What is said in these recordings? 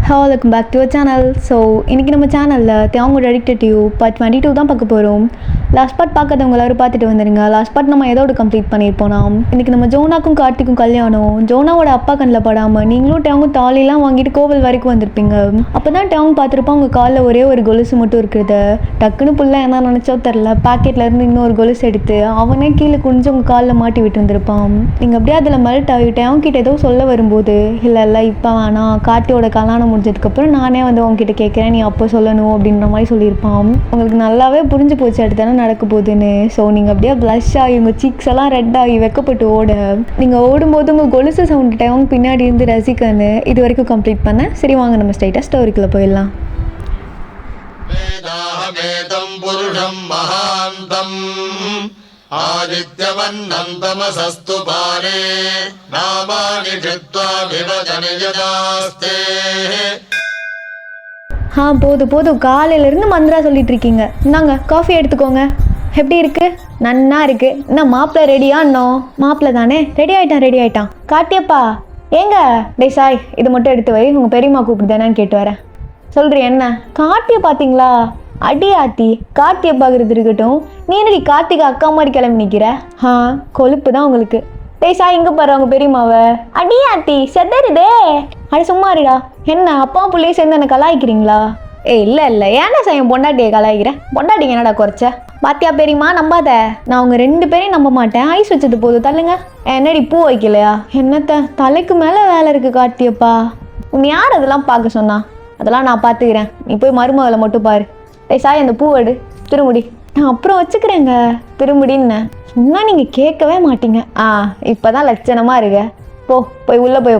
Welcome back to our channel. So இன்றைக்கி நம்ம சேனலில் தேவங்கோட அடிக்டட் யூ பார்ட் 22 தான் பார்க்க போகிறோம். லாஸ்ட் பார்ட் பார்க்காதவங்க எல்லாரும் பார்த்துட்டு வந்துடுங்க. லாஸ்ட் பார்ட் நம்ம எதோடு கம்ப்ளீட் பண்ணியிருப்போம். இன்றைக்கி நம்ம ஜோனாக்கும் கார்த்திக்கும் கல்யாணம். ஜோனாவோட அப்பா கண்ணில் படாமல் நீங்களும் டேவங்க தாலிலாம் வாங்கிட்டு கோவில் வரைக்கும் வந்திருப்பீங்க. அப்போ தான் டேவங்க பார்த்துருப்போம் உங்கள் காலில் ஒரே ஒரு கொலுசு மட்டும் இருக்கிறது. டக்குன்னு புள்ள என்ன நினச்சோ தெரில, பாக்கெட்லேருந்து இன்னொரு கொலுசு எடுத்து அவனே கீழே குனிஞ்சு உங்கள் காலில் மாட்டி விட்டு இருந்திருப்பான். நீங்கள் அப்படியே அதில் மெல்ட் ஆகிட்டு அவங்ககிட்ட ஏதோ சொல்ல வரும்போது இல்லை இப்போ வேணாம், கார்த்தியோட கல்யாணம் முடிஞ்சதுக்கப்புறம் நானே வந்து உங்ககிட்ட கேட்குறேன், நீ அப்போ சொல்லணும் அப்படின்ற மாதிரி சொல்லியிருப்பான். உங்களுக்கு நல்லாவே புரிஞ்சு போச்சு அடுத்து தானே நடக்க போகுதுன்னு. ஸோ நீங்கள் அப்படியே ப்ளஷ் ஆகி உங்கள் சீக்ஸ் எல்லாம் ரெட் ஆகி வெக்கப்பட்டு ஓட, நீங்கள் ஓடும்போது உங்கள் கொலுசு சவுண்ட் டைம் பின்னாடி இருந்து ரசிக்கன்னு இது வரைக்கும் கம்ப்ளீட் பண்ணேன். சரி வாங்க நம்ம ஸ்ட்ரைட்டாக ஸ்டோரிக்குள்ளே போயிடலாம். ஆதித்யவன்னம் தமசஸ்து பாரே நாமானி கிருத்வா விவதனி யதாஸ்தே. போதும் காலையிலேருந்து மந்திரா சொல்லிட்டு இருக்கீங்க. இந்தாங்க காஃபி எடுத்துக்கோங்க. எப்படி இருக்கு? நன்னா இருக்கு. என்ன மாப்பிள்ளை ரெடியா? இன்னும் மாப்பிள்ளை தானே, ரெடி ஆயிட்டான். காட்டியப்பா ஏங்க டே சாய், இது மட்டும் எடுத்து வை, உங்கள் பெரியம்மா கூப்பிடுதானு கேட்டு வரேன். சொல்கிறீ என்ன? கார்த்தியை பார்த்தீங்களா? அடி ஆத்தி, கார்த்தியை பார்க்குறது இருக்கட்டும், நீ என்னடி கார்த்திகை அக்கா மாதிரி கிளம்பி நிற்கிற? கொழுப்பு தான் உங்களுக்கு. டேய் சாய், இங்கே பாரு அவங்க பெரியம்மாவை. அடி ஆத்தி செதறுதே. அடி சும்மா இருடா. என்ன அப்பா பிள்ளையே சேர்ந்து என்ன கலாய்க்கிறீங்களா? இல்லை ஏன்னா சாய் என் பொண்டாட்டியை கலாய்க்கிறேன்? பொண்டாட்டிங்க என்னடா குறைச்ச? பாத்தியா பெரியம்மா, நம்பாத. நான் அவங்க 2 பேரையும் நம்ப மாட்டேன். ஐஸ் வச்சது போதும், தள்ளுங்க. என்னடி பூ வைக்கலையா? என்னத்த தலைக்கு மேலே வேலை இருக்குது கார்த்தியப்பா. உன்னை யார் அதெல்லாம் பார்க்க சொன்னா? அதெல்லாம் நான் பார்த்துக்கிறேன், நீ போய் மருமகளை மட்டும் பாரு. டேய் சாய், அந்த பூவெடு, திருமுடி. நான் அப்புறம் வச்சுக்கிறேங்க திருமுடின்னு சொன்னா நீங்கள் கேட்கவே மாட்டீங்க. இப்போ தான் லட்சணமாக இருக்க. போய் உள்ளே போய்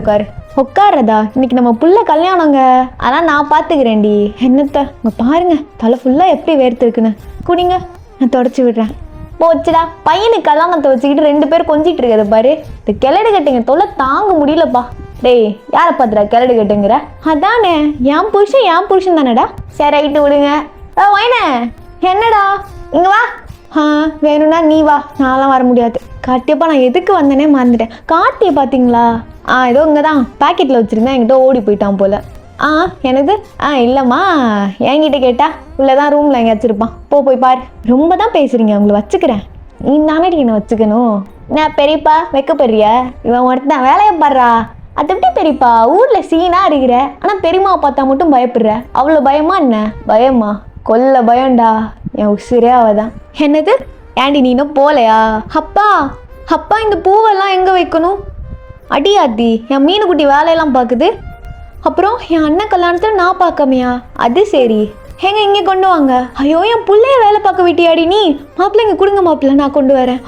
உட்காரதா? இன்னைக்கு நம்ம புள்ள கல்யாணங்க, அதான் நான் பார்த்துக்கிறேன்டி. என்னத்த இங்கே பாருங்க, தலை ஃபுல்லாக எப்படி வேர்த்துருக்குன்னு. குடிங்க, நான் தொடச்சி விடுறேன். போச்சுடா, பையனுக்கு கல்யாணத்தை வச்சுக்கிட்டு 2 பேர் கொஞ்சிட்டு இருக்கிறது பாரு. இந்த கிளடு கட்டுங்க தொலை தாங்க முடியலப்பா. டேய் யாரை பார்த்துடா கிளடு கட்டுங்கிற? அதானே என் புருஷன் தானேடா. சரி ரைட்டு விடுங்க. வைனே என்னடா இங்கே வா. வேணும்னா நீ வா, நான்லாம் வர முடியாது. கார்த்தியப்பா நான் எதுக்கு வந்தேனே மறந்துட்டேன். கார்த்தியை பார்த்தீங்களா? ஏதோ இங்கே தான் பேக்கெட்டில் வச்சுருந்தேன், என்கிட்ட ஓடி போயிட்டான் போல். எனது இல்லைம்மா, என்கிட்ட கேட்டா உள்ளதான் ரூமில் எங்கே வச்சுருப்பான். போய் பாரு. ரொம்ப தான் பேசுகிறீங்க, உங்களை வச்சுக்கிறேன். நீ தானே என்னை வச்சுக்கணும். நான் பெரியப்பா வைக்கப்படுறியா? இவன் ஒருத்தன் வேலையை பாடுறா. அது எப்படி பெரியப்பா ஊரில் சீனாக இருக்கிற, ஆனால் பெரியம்மாவை பார்த்தா மட்டும் பயப்படுற? அவ்வளோ பயமா என்ன? பயமா? கொல்ல பயம்டா, என் உசிரே அவதான். என்னது ஏண்டி நீ இன்னும் போலையா? அப்பா இந்த பூவெல்லாம் எங்கே வைக்கணும்? அடியாத்தி, என் மீனுக்குட்டி வேலையெல்லாம் பார்க்குது. அப்புறம் என் அண்ணன் கல்யாணத்தில் நான் பார்க்காமையா? அது சரி, எங்க இங்கே கொண்டு வாங்க. ஐயோ என் பிள்ளைய வேலை பார்க்க விட்டியாடி நீ? மாப்பிள்ளை இங்கே கொடுங்க மாப்பிள்ளை, நான் கொண்டு வரேன்.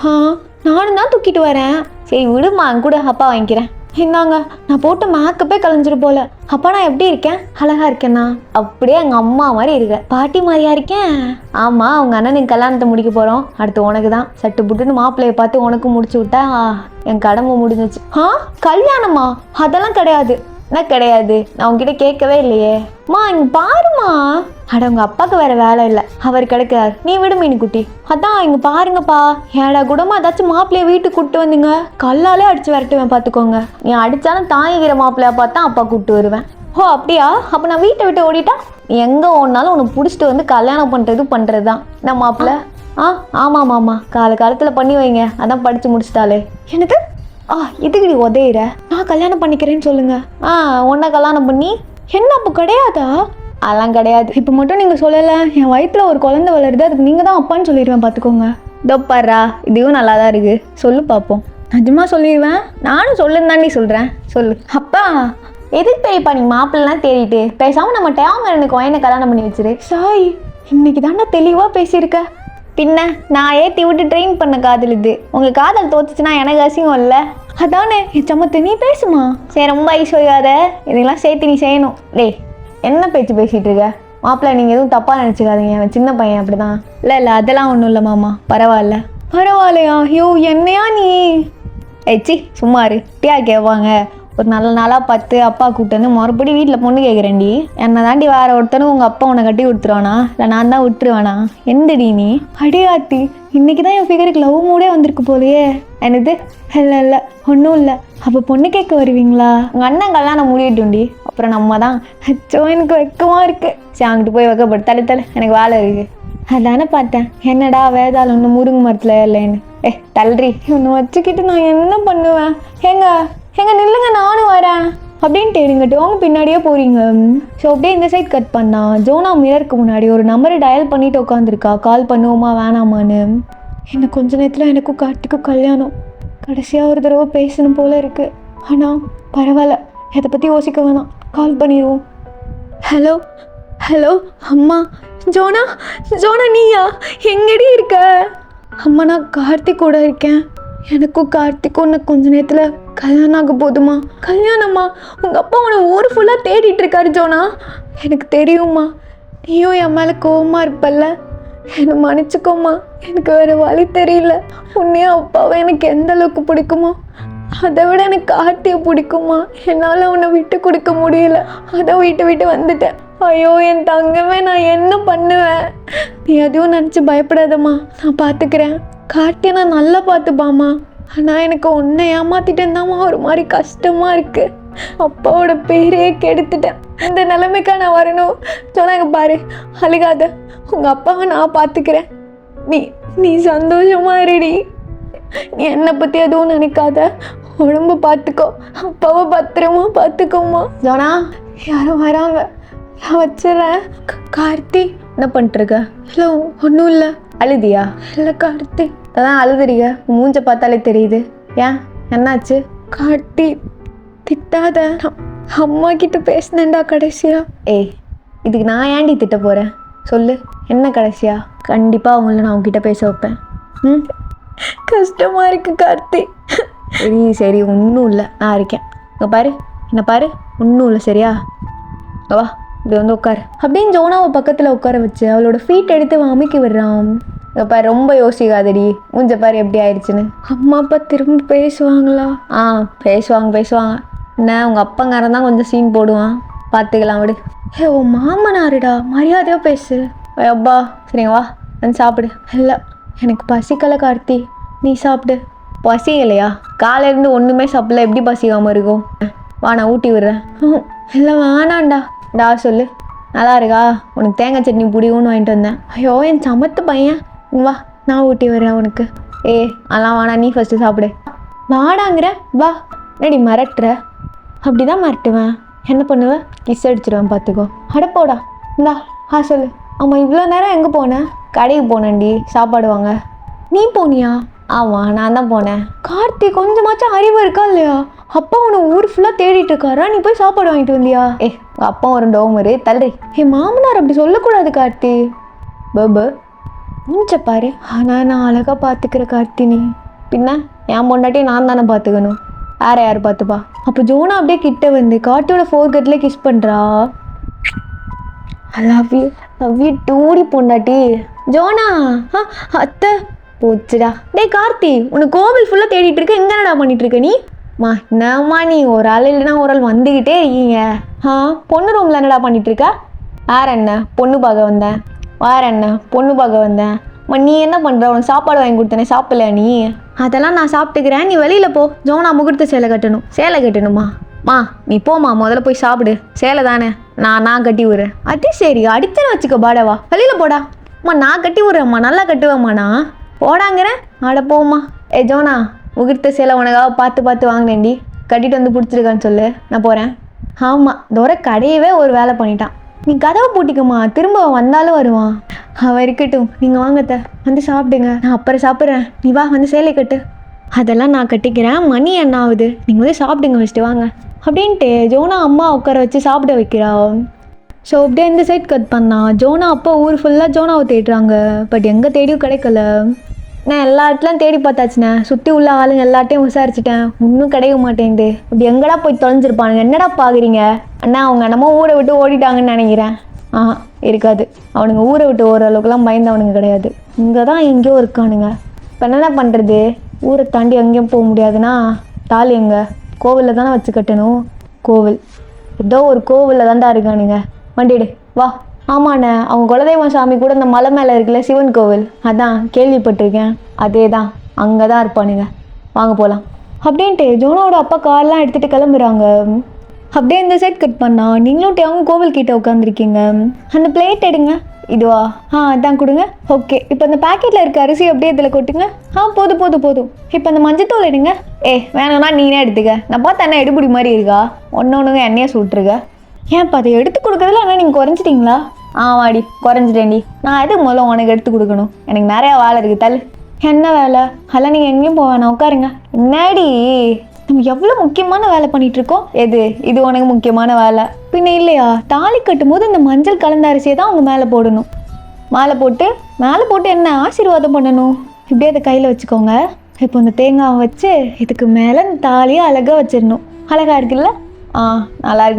நானும் தான் தூக்கிட்டு வரேன். சரி விடுமா, கூட அப்பா வாங்கிக்கிறேன். இந்தாங்க. நான் போட்டு மேக்கப்பே கலைஞ்சிரு போல. அப்பா நான் எப்படி இருக்கேன்? அழகா இருக்கேன்னா? அப்படியே எங்கள் அம்மா மாதிரி இருக்கேன். பாட்டி மாதிரியா இருக்கேன்? ஆமாம், அவங்க அண்ணனுக்கு கல்யாணத்தை முடிக்க போகிறோம். அடுத்து உனக்கு தான். சட்டு புட்டுன்னு மாப்பிள்ளையை பார்த்து உனக்கு முடிச்சு விட்டா என் கடமை முடிஞ்சிச்சு. கல்யாணமா? அதெல்லாம் கிடையாது. என்ன கிடையாது? நான் உங்ககிட்ட கேட்கவே இல்லையே. இங்கே பாருமா. உங்கள் அப்பாவுக்கு வேற வேலை இல்லை, அவர் கிடைக்கிறார். நீ விடு மீனுக்குட்டி. அதான் இங்கே பாருங்கப்பா, ஏடா கூடமா ஏதாச்சும் மாப்பிள்ளைய வீட்டுக்கு கூப்பிட்டு வந்தீங்க, கல்லாலே அடிச்சு விரட்டுவேன் பார்த்துக்கோங்க. நீ அடித்தாலும் தாங்கிக்கிற மாப்பிள்ளையா பார்த்தா அப்பா கூப்பிட்டு வருவேன். அப்படியா? அப்போ நான் வீட்டை விட்டு ஓடிட்டா? நீ எங்கே ஓடினாலும் உனக்கு பிடிச்சிட்டு வந்து கல்யாணம் பண்ணுறது தான் என்ன மாப்பிள்ளை? ஆமாம் காலத்தில் பண்ணி வைங்க, அதான் படித்து முடிச்சிட்டாலே. எனக்கு இதுக்கு நீ உதையிற? நான் கல்யாணம் பண்ணிக்கிறேன்னு சொல்லுங்க. உன்னை கல்யாணம் பண்ணி என்ன அப்போ கிடையாதா? அதெல்லாம் கிடையாது. இப்போ மட்டும் நீங்கள் சொல்லலை, என் வயிற்றுல ஒரு குழந்தை வளருது, அதுக்கு நீங்கள் தான் அப்பான்னு சொல்லிடுவேன் பார்த்துக்கோங்க. இதோப்பாரா, இதுவும் நல்லா தான் இருக்குது, சொல்லு பார்ப்போம். நிஜமாக சொல்லிடுவேன். நானும் சொல்லுன்னு தான் நீ சொல்கிறேன், சொல்லு. அப்பா எதுக்கு பெரியப்பா நீ மாப்பிள்ளலாம் தேடிட்டு? பேசாமல் நம்ம டேவங்க எனக்கு வயனை கல்யாணம் பண்ணி வச்சிரு. சாய் இன்னைக்கு தானே தெளிவாக பேசியிருக்க. பின்ன நான் ஏற்றி விட்டு ட்ரெயின் பண்ண காதல் இது. உங்கள் காதல் தோத்துச்சுன்னா எனக்கு அசிங்கம் இல்லை? அதானே என் சமத்து, நீ பேசுமா. சரி ரொம்ப ஐஸ்வர்யாத, இதெல்லாம் சேர்த்து நீ செய்யணும். டேய் என்ன பேச்சு பேசிகிட்டு இருக்க? மாப்பிள்ளை நீங்கள் எதுவும் தப்பாக நினச்சிக்காதீங்க, அவன் சின்ன பையன் அப்படி தான். இல்லை அதெல்லாம் ஒன்றும் இல்லை மாமா, பரவாயில்லையா? ஐயோ என்னையா நீ? சி சும்மா இரு. டீயா கேட்பாங்க. ஒரு நல்ல நாளாக பார்த்து அப்பா கூப்பிட்டு மறுபடியும் வீட்டில் பொண்ணு கேட்குறேன்டி. என்னை தாண்டி வேறு ஒருத்தனும் உங்கள் அப்பா உன்னை கட்டி கொடுத்துருவானா? இல்லை நான் தான் விட்டுருவானா? எந்தடி நீ? அடியாத்தி, இன்னைக்கு தான் என் ஃபிகருக்கு லவ் மூடே வந்திருக்கு போலையே. என்னது? இல்லை ஒன்றும் இல்லை. அப்போ பொண்ணு கேட்க வருவீங்களா? உங்கள் அண்ணன் கல்யாணம் முடியட்டும்டி, அப்புறம் நம்ம தான் அச்சோ எனக்கு வெக்கமாக இருக்குது. சரி அங்கிட்டு போய் வைக்கப்பட்டு தள்ளி எனக்கு வேலை இருக்குது. அதானே பார்த்தேன் என்னடா வேதாளம் ஒன்று முருங்கை மரத்தில் இல்லைன்னு. தள்ளுறி ஒன்று வச்சுக்கிட்டு நான் என்ன பண்ணுவேன்? எங்க நில்லுங்க நானும் வரேன் அப்படின்ட்டு இருங்கட்டு அவங்க பின்னாடியே போகிறீங்க. ஸோ அப்படியே இந்த சைட் கட் பண்ணா ஜோனா மிரருக்கு முன்னாடி ஒரு நம்பரை டயல் பண்ணிட்டு உட்காந்துருக்கா. கால் பண்ணுவோமா வேணாமான்னு. இன்னும் கொஞ்ச நேரத்தில் எனக்கும் கார்த்திக்கும் கல்யாணம். கடைசியாக ஒரு தடவை பேசணும் போல இருக்குது. ஆனால் பரவாயில்ல, இதை பற்றி யோசிக்க வேணாம், கால் பண்ணிடுவோம். ஹலோ அம்மா. ஜோனா நீயா? எங்கடி இருக்க? அம்மா நான் கார்த்திக் கூட இருக்கேன். எனக்கும் கார்த்திக்கும் இன்னும் கொஞ்ச நேரத்தில் கல்யாணம் ஆக போதுமா? கல்யாணம்மா? உங்கள் அப்பா உன்னை ஊர் ஃபுல்லாக தேடிட்டு இருக்காரு ஜோனா. எனக்கு தெரியுமா, நீயும் என் மேலே கோவமாக இருப்பல்ல. என்னை மன்னிச்சுக்கோம்மா, எனக்கு வேறு வழி தெரியல. உன்னையும் அப்பாவை எனக்கு எந்த அளவுக்கு பிடிக்குமோ அதை விட எனக்கு கார்த்தியை பிடிக்குமா. என்னால் உன்னை விட்டு கொடுக்க முடியல, அதான் விட்டு வந்துட்டேன். ஐயோ என் தங்கமே, நான் என்ன பண்ணுவேன்? நீ எதுவும் நினச்சி பயப்படாதம்மா, நான் பார்த்துக்கிறேன். கார்த்தியை நான் நல்லா பார்த்துப்பாம்மா. ஆனால் எனக்கு உன்னை ஏமாத்திட்டேன்தாம்மா ஒரு மாதிரி கஷ்டமாக இருக்குது. அப்பாவோட பேரே கெடுத்துட்டேன். இந்த நிலைமைக்கா நான் வரணும்? சொன்னாங்க பாரு, அழுகாத, உங்கள் அப்பாவை நான் பார்த்துக்கிறேன். நீ சந்தோஷமா இருடி. நீ என்னை பற்றி எதுவும் நினைக்காத, உடம்பு பார்த்துக்கோ, அப்பாவை பத்திரமா பார்த்துக்கோம்மா. ஜோனா யாரும் வராங்க, நான் வச்சிடறேன். கார்த்தி என்ன பண்ணிட்டுருக்க? இல்லை ஒன்றும் இல்லை. அழுதியா? இல்லை கார்த்தி, அதான் அழுதுறீங்க, மூஞ்ச பார்த்தாலே தெரியுது. ஏன் என்னாச்சு? கார்த்தி திட்டாத, அம்மா கிட்ட பேசினேன்டா கடைசியா. இதுக்கு நான் ஏன்டி திட்ட போகிறேன் சொல்லு, என்ன கடைசியா? கண்டிப்பாக அவங்கள நான் உங்ககிட்ட பேச வைப்பேன். கஷ்டமாக இருக்கு கார்த்தி. சரி ஒன்றும் இல்லை, நான் இருக்கேன். இங்கே பாரு, என்ன பாரு, ஒன்றும் இல்லை சரியா? வா இப்படி வந்து உட்காரு அப்படின்னு ஜோனாவை பக்கத்தில் உட்கார வச்சு அவளோட ஃபீட் எடுத்து அமுக்கி விடுறான். இங்கே பாரு, ரொம்ப யோசிக்காதடி, மூஞ்ச பாரு எப்படி ஆயிடுச்சுன்னு. அம்மா அப்பா திரும்ப பேசுவாங்களா? பேசுவாங்க. என்ன உங்கள் அப்பங்காரன் தான் கொஞ்சம் சீன் போடுவான், பார்த்துக்கலாம் விடு. ஓ மாமனாருடா, மரியாதையாக பேசு. அப்பா சரிங்க, வா வந்து சாப்பிடு. இல்லை எனக்கு பசிக்கலை கார்த்தி, நீ சாப்பிடு. பசி இல்லையா? காலையிலேருந்து ஒன்றுமே சாப்பிடல, எப்படி பசிக்காமல் இருக்கும்? வா நான் ஊட்டி விடுறேன். இல்லை வேணாண்டா. சொல்லு, நல்லா இருக்கா? உனக்கு தேங்காய் சட்னி பிடிக்கும்னு வாங்கிட்டு வந்தேன். ஐயோ என் சமத்து பையன், வா நான் ஊட்டி விடுறேன் உனக்கு. அதெல்லாம் வேணாம், நீ ஃபஸ்ட்டு சாப்பிடு. வாடாங்கிற, வா. என்னடி மிரட்டுற? அப்படி தான் மிரட்டுவேன். என்ன பண்ணுவேன்? கிஸ் அடிச்சிடுவேன் பார்த்துக்கோ. அடப்போடா, இந்தா சொல்லு. ஆமாம் இவ்வளோ நேரம் எங்கே போனேன்? கடைக்கு போனேன்டி, சாப்பாடு வாங்க. நீ போனியா? ஆமாம் நான் தான் போனேன். கார்த்தி கொஞ்சமாச்சும் அறிவு இருக்கா இல்லையா? அப்பா உன்னை ஊர் ஃபுல்லாக தேடிட்டு இருக்காரா, நீ போய் சாப்பாடு வாங்கிட்டு வந்தியா? உங்கள் அப்பா ஒரு டோமரு தள்ளி. மாமனார் அப்படி சொல்லக்கூடாது கார்த்தி. பபு மூஞ்ச பாரு. ஆனால் நான் அழகாக பார்த்துக்கிற கார்த்தி. நீ பின்ன என் பொண்டாட்டி நான் தானே பார்த்துக்கணும், வேற யார் பார்த்துப்பா? அப்போ ஜோனா அப்படியே கிட்ட வந்து கார்த்தியோட ஃபோர்கட்டில் கிஸ் பண்ணுறா. ஐ லவ் யூ டூடி பொண்டாட்டி. ஜோனா அத்தை போச்சுடா. கார்த்தி உனக்கு கோவில் ஃபுல்லாக தேடிட்டு இருக்க, எங்கே என்னடா பண்ணிட்டு இருக்க நீ? என்னம்மா நீ ஒரு ஆள் இல்லைன்னா ஒரு ஆள் வந்துக்கிட்டே இருக்கீங்க. பொண்ணு ரூமில் என்னடா பண்ணிட்டு இருக்க? வேற என்ன பொண்ணு பார்க்க வந்தேன். வேற என்ன பொண்ணு பார்க்க வந்தேன். நீ என்ன பண்ணுற? உனக்கு சாப்பாடு வாங்கி கொடுத்தனே, சாப்பிடல நீ? அதெல்லாம் நான் சாப்பிட்டுக்கிறேன், நீ வெளியில் போ. ஜோனா முகூர்த்த சேலை கட்டணும். சேலை கட்டணுமா? நீ போமா, முதல்ல போய் சாப்பிடு. சேலை தானே, நான் கட்டி விடுறேன். அது சரி, அடிச்சேன்னு வச்சுக்க பாடவா, வெளியில் போடா. நான் கட்டி விட்றேம்மா, நல்லா கட்டுவேம்மா. நான் போடாங்கிறேன். போம்மா. ஜோனா முகூர்த்த சேலை உனக்காக பார்த்து வாங்கினேன்டி, கட்டிட்டு வந்து பிடிச்சிருக்கான்னு சொல்லு, நான் போகிறேன். ஆமாம் தோற கடையவே ஒரு வேலை பண்ணிட்டான். நீ கதவை பூட்டிக்குமா, திரும்ப வந்தாலும் வருவான். அவன் இருக்கட்டும், நீங்கள் வாங்கத்த வந்து சாப்பிடுங்க, நான் அப்புறம் சாப்பிட்றேன். நீ வா வந்து சேலை கட்டு. அதெல்லாம் நான் கட்டிக்கிறேன், மணி என்ன ஆகுது, நீங்கள் வந்து சாப்பிடுங்க ஃபஸ்ட்டு வாங்க அப்படின்ட்டு ஜோனா அம்மா உட்கார வச்சு சாப்பிட வைக்கிறா. ஸோ அப்படியே இந்த சைட் கட் பண்ணா ஜோனா அப்பா ஊர் ஃபுல்லாக ஜோனாவை தேடுறாங்க. பட் எங்கே தேடியும் கிடைக்கல. நான் எல்லா இடத்துலையும் தேடி பார்த்தாச்சுண்ணே, சுற்றி உள்ள ஆளுங்க எல்லாட்டையும் விசாரிச்சிட்டேன், இன்னும் கிடைக்க மாட்டேங்குது. அப்படி எங்கடா போய் தொலைஞ்சிருப்பானுங்க, என்னடா பார்க்குறீங்க? அண்ணா அவங்க என்னமோ ஊரை விட்டு ஓடிட்டாங்கன்னு நினைக்கிறேன். இருக்காது, அவனுங்க ஊரை விட்டு ஓடுற அளவுக்குலாம் பயந்தவனுங்க கிடையாது, இங்கே தான் எங்கேயோ இருக்கானுங்க. இப்போ என்னென்ன பண்ணுறது? ஊரை தாண்டி எங்கேயும் போக முடியாதுன்னா தாலி எங்கே? கோவிலில் தானே வச்சு கட்டணும். கோவில் ஏதோ ஒரு கோவிலில் தான்டா இருக்கானுங்க. வண்டிடு வா. ஆமாண்ணே, அவங்க குலதெய்வம் சாமி கூட இந்த மலை மேலே இருக்குல்ல, சிவன் கோவில், அதான் கேள்விப்பட்டிருக்கேன். அதே தான், அங்கே தான் இருப்பானுங்க, வாங்க போகலாம் அப்படின்ட்டு ஜோனாவோட அப்பா கார்லாம் எடுத்துகிட்டு கிளம்புறாங்க. அப்படியே இந்த சைட் கட் பண்ணா நீங்களும் டேவும் கோவில் கிட்ட உட்காந்துருக்கீங்க. அந்த பிளேட் எடுங்க. இதுவா? அதான் கொடுங்க. ஓகே, இப்போ அந்த பேக்கெட்டில் இருக்க அரிசி அப்படியே இதில் கொட்டுங்க. போதும் போதும் போதும். இப்போ அந்த மஞ்சத்தூள் எடுங்க. வேணும்னா நீனே எடுத்துக்க. நான் பார்த்தா என்ன எடுபடி மாதிரி இருக்கா? ஒன்றுங்க எண்ணெயை சுட்டுருக்க. ஏன்ப்பா அதை எடுத்து கொடுக்குறதுல ஆனால் நீங்கள் குறைஞ்சிட்டிங்களா? வாடி குறைஞ்சிட்டேன்டி. நான் எதுக்கு முதல்ல உனக்கு எடுத்து கொடுக்கணும்? எனக்கு நிறையா வேலை இருக்குது. தள்ளு. என்ன வேலை? அதெல்லாம் நீங்கள் எங்கேயும் போவேண்ணா, உட்காருங்க. என்னடி நம்ம எவ்வளோ முக்கியமான வேலை பண்ணிகிட்ருக்கோம். இது உனக்கு முக்கியமான வேலை பின்ன இல்லையா? தாலி கட்டும் போது இந்த மஞ்சள் கலந்த அரிசியை தான் அவங்க மேலே போடணும். மேலே போட்டு என்ன ஆசீர்வாதம் பண்ணணும். இப்படியே அதை கையில் வச்சுக்கோங்க. இப்போ இந்த தேங்காவை வச்சு இதுக்கு மேலே இந்த தாலியை அழகாக வச்சிடணும். அழகாக இருக்குல்ல?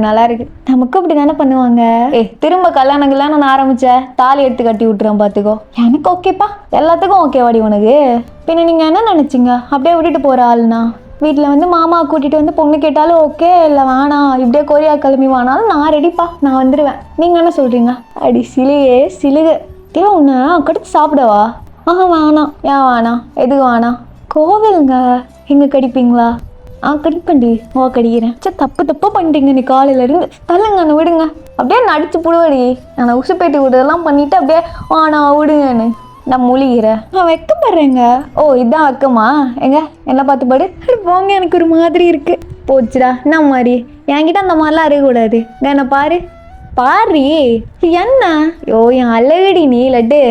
நல்லா இருக்கு. நமக்கு அப்படி தானே பண்ணுவாங்க. திரும்ப கல்யாணம் நான் ஆரம்பிச்சேன். தாலி எடுத்து கட்டி விட்டுறேன் பார்த்துக்கோ. எனக்கு ஓகேப்பா, எல்லாத்துக்கும் ஓகேவாடி உனக்கு. பின்ன நீங்கள் என்ன நினச்சிங்க? அப்படியே விட்டுட்டு போகிற ஆள்னா? வீட்டில் வந்து மாமா கூட்டிகிட்டு வந்து பொண்ணு கேட்டாலும் ஓகே, இல்லை வேணாம் இப்படியே கொரியா கிளம்பி வானாலும் நான் ரெடிப்பா, நான் வந்துடுவேன். நீங்கள் என்ன சொல்கிறீங்க? அடி சிலுகை ஒன்று கடிச்சு சாப்பிடவா? வேணாம். ஏன் வேணாம்? எதுக்கு வேணாம்? கோவிலுங்க. எங்கே கடிப்பீங்களா? கடிப்பண்டி. கடிக்கிறேன். தப்பாக பண்ணிட்டீங்க நீ காலையிலேருந்து. தள்ளுங்க, விடுங்க. அப்படியே நடிச்சு புடுவடி. நான் உசுப்பேட்டி விடுறதெல்லாம் பண்ணிவிட்டு அப்படியே நான் விடுங்கன்னு நான் முழிகிறேன். நான் வெக்கப்படுறேங்க. இதான் வெக்கமா? என்ன பார்த்து பாடு. போங்க, எனக்கு ஒரு மாதிரி இருக்கு. போச்சுடா. என்ன மாதிரி? என்கிட்ட அந்த மாதிரிலாம் இருக்கக்கூடாது. என்ன பாரு என்ன? என் அழகடி நீ லட்டு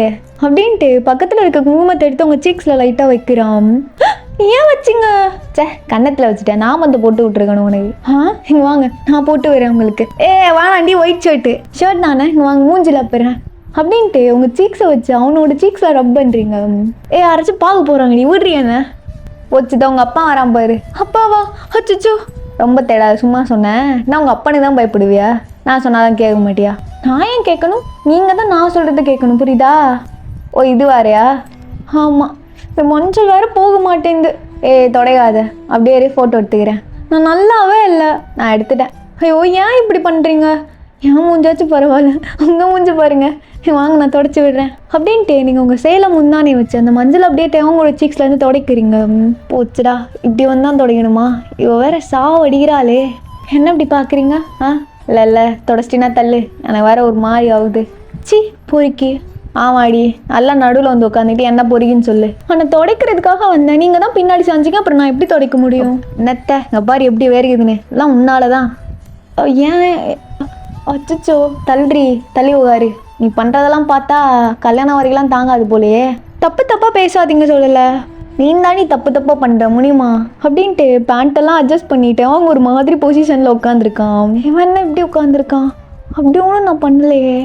அப்படின்ட்டு பக்கத்தில் இருக்க குங்குமத்தை எடுத்து உங்கள் சீக்ஸில் லைட்டாக வைக்கிறான். ஏன் வச்சிங்க? கன்னத்தில் வச்சுட்டேன். நான் வந்து போட்டு விட்டுருக்கணும் உனக்கு. இங்கே வாங்க, நான் போட்டு வரேன் உங்களுக்கு. வாங்கி ஒயிட் ஷர்ட் தானே, இங்கே வாங்க மூஞ்சில் அப்புறேன் அப்படின்ட்டு உங்கள் சீக்ஸை வச்சு அவனோட சீக்ஸில் ரப் பண்ணுறீங்க. யாராச்சும் பார்க்க போகிறாங்க, நீ விடுறியாண்ணே? வச்சுதான் உங்கள் அப்பா வரான் பாரு. அப்பாவா? அச்சோ, ரொம்ப தேடாது, சும்மா சொன்னேன். நான் உங்கள் அப்பனுக்கு தான் பயப்படுவியா? நான் சொன்னாதான் கேட்க மாட்டியா? நான் ஏன் கேட்கணும்? நீங்கள் தான் நான் சொல்கிறது கேட்கணும், புரியுதா? இது வேறையா? ஆமாம், இந்த மஞ்சள் வேறு போக மாட்டேங்குது. தொடையாத, அப்படியே ஃபோட்டோ எடுத்துக்கிறேன். நான் நல்லாவே இல்லை. நான் எடுத்துட்டேன். ஐயோ, ஏன் இப்படி பண்ணுறீங்க? ஏன் மூஞ்சாச்சும் பரவாயில்ல, உங்கள் மூஞ்சி பாருங்க. வாங்க, நான் தொடச்சி விடுறேன் அப்படின்ட்டு நீங்கள் உங்கள் சேலை முந்தானே வச்சு அந்த மஞ்சள் அப்படியே தேவங்களோட சீக்ஸ்லேருந்து துடைக்கிறீங்க. போச்சுடா, இப்படி வந்தான் துடைக்கணுமா? இவ வேற சாவடிக்கிறாளே. என்ன இப்படி பார்க்குறீங்க? இல்லை தொடச்சிட்டினா தள்ளு. எனக்கு வேற ஒரு மாதிரி ஆகுது. பொறுக்கி. ஆமாடி, நல்லா நடுவில் வந்து உட்காந்துட்டு என்ன பொறிக்குன்னு சொல்லு. ஆனால் துடைக்கிறதுக்காக வந்தேன். நீங்கள் தான் பின்னாடி செஞ்சீங்க, அப்புறம் நான் எப்படி துடைக்க முடியும்? என்னத்த இங்கே பாரு எப்படி வேர்க்குதுன்னு. எல்லாம் உன்னால தான். ஏன்? அச்சோ, தள்ளி உகாரு. நீ பண்ணுறதெல்லாம் பார்த்தா கல்யாணம் வரைக்கெல்லாம் தாங்காது போலையே. தப்பாக பேசாதீங்க சொல்லலை. நீ தானே தப்பாக பண்ணுற முடியுமா அப்படின்ட்டு பேண்ட்டெல்லாம் அட்ஜஸ்ட் பண்ணிட்டேன். அவங்க ஒரு மாதிரி பொசிஷனில் உட்காந்துருக்கான். இவன் என்ன இப்படி உட்காந்துருக்கான்? அப்படி ஒன்றும் நான் பண்ணலையே.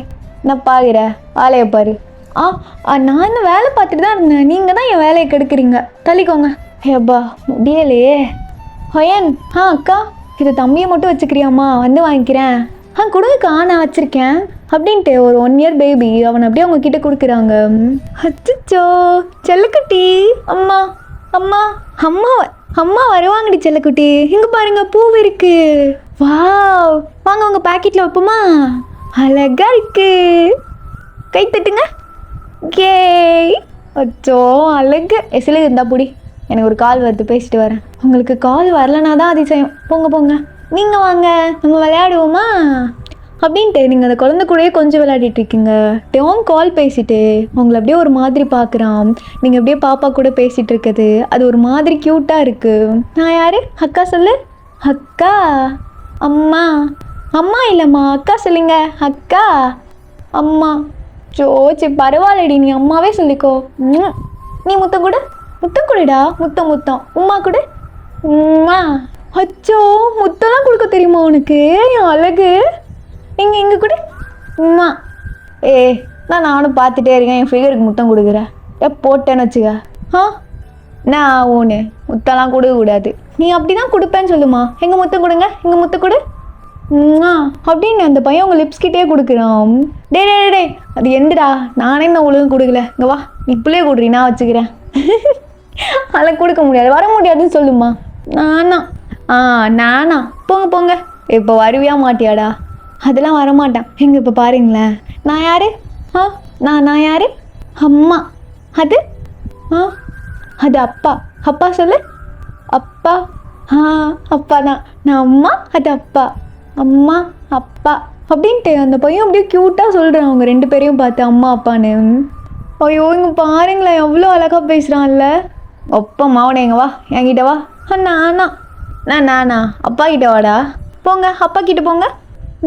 நான் பார்க்குற வேலையை பாரு. நான் என்ன வேலை பார்த்துட்டு தான் இருந்தேன். நீங்கள் தான் என் வேலையை கெடுக்குறீங்க. தள்ளிக்கோங்க. ஏப்பா முடியலையே. ஹயன். அக்கா, இது தம்பியை மட்டும் வச்சுக்கிறியாம்மா? வந்து வாங்கிக்கிறேன். கொடுங்கக்கா, நான் வச்சுருக்கேன் அப்படின்ட்டு ஒரு 1 year பேபி அவனை அப்படியே அவங்க கிட்ட கொடுக்குறாங்க. அச்சோ, செல்லக்குட்டி. அம்மா அம்மா அம்மா அம்மா வருவாங்கடி செல்லக்குட்டி. இங்கே பாருங்க, பூவு இருக்கு. வாவ், வாங்க உங்க பேக்கெட்டில் வைப்போமா? அழகா இருக்கு. கை தட்டுங்க. அச்சோ அழகு. எசில இருந்தா புடி. எனக்கு ஒரு கால் வருது, பேசிட்டு வரேன். உங்களுக்கு கால் வரலனா தான் அதிசயம். போங்க. நீங்கள் வாங்க, நம்ம விளையாடுவோமா அப்படின்ட்டு நீங்கள் அந்த குழந்தை கூடயே கொஞ்சம் விளையாடிட்டு இருக்கீங்க. டேவும் கால் பேசிட்டு உங்களை அப்படியே ஒரு மாதிரி பார்க்குறான். நீங்கள் அப்படியே பாப்பா கூட பேசிகிட்டு இருக்குது அது ஒரு மாதிரி க்யூட்டாக இருக்குது. நான் யார்? அக்கா சொல்லு. அக்கா. அம்மா இல்லைம்மா, அக்கா சொல்லுங்க. அக்கா. அம்மா. சோச்சி பரவாயில்லடி, நீ அம்மாவே சொல்லிக்கோ. நீ முத்தம் கொடுடா. முத்தம் உம்மா கொடு. உம்மா. அச்சோ, முத்தம்லாம் கொடுக்க தெரியுமா உனக்கு? என் அழகு. இங்கே கொடு. உம்மா. நானும் பார்த்துட்டே இருக்கேன். என் ஃபிகருக்கு முத்தம் கொடுக்குறேன். போட்டேன்னு வச்சுக்க. நான் ஒன்று முத்தம்லாம் கொடுக்கக்கூடாது. நீ அப்படி தான் கொடுப்பேன்னு சொல்லுமா. எங்கே முத்தம் கொடுங்க, எங்கே முத்தம் கொடு. அப்படின்னு அந்த பையன் உங்கள் லிப்ஸ்கிட்டே கொடுக்குறான். டே அது எந்துடா, நானே இந்த ஒழுங்கு கொடுக்கல. இங்கே வா, நீ பிள்ளைய கொடுறீ, நான் வச்சுக்கிறேன். அதெல்லாம் கொடுக்க முடியாது, வர முடியாதுன்னு சொல்லுமா. நானா? போங்க. இப்போ வருவியா மாட்டியாடா? அதெல்லாம் வரமாட்டேன். எங்கே இப்போ பாருங்களேன். நான் யார்? நான் யார்? அம்மா. அது அது அப்பா சொல்லு. அப்பா. அப்பா தான். நான் அம்மா, அது அப்பா. அம்மா அப்பா அப்படின்ட்டு அந்த பையன் அப்படியே க்யூட்டாக சொல்கிறான் அவங்க 2 பேரையும் பார்த்து அம்மா அப்பான்னு. ஐயோ இங்கே பாருங்களேன் எவ்வளோ அழகாக பேசுகிறான்ல. ஒப்ப மாவனே எங்க வா என்கிட்ட வா. நானா நானா அப்பா கிட்ட வாடா. போங்க அப்பா கிட்ட போங்க.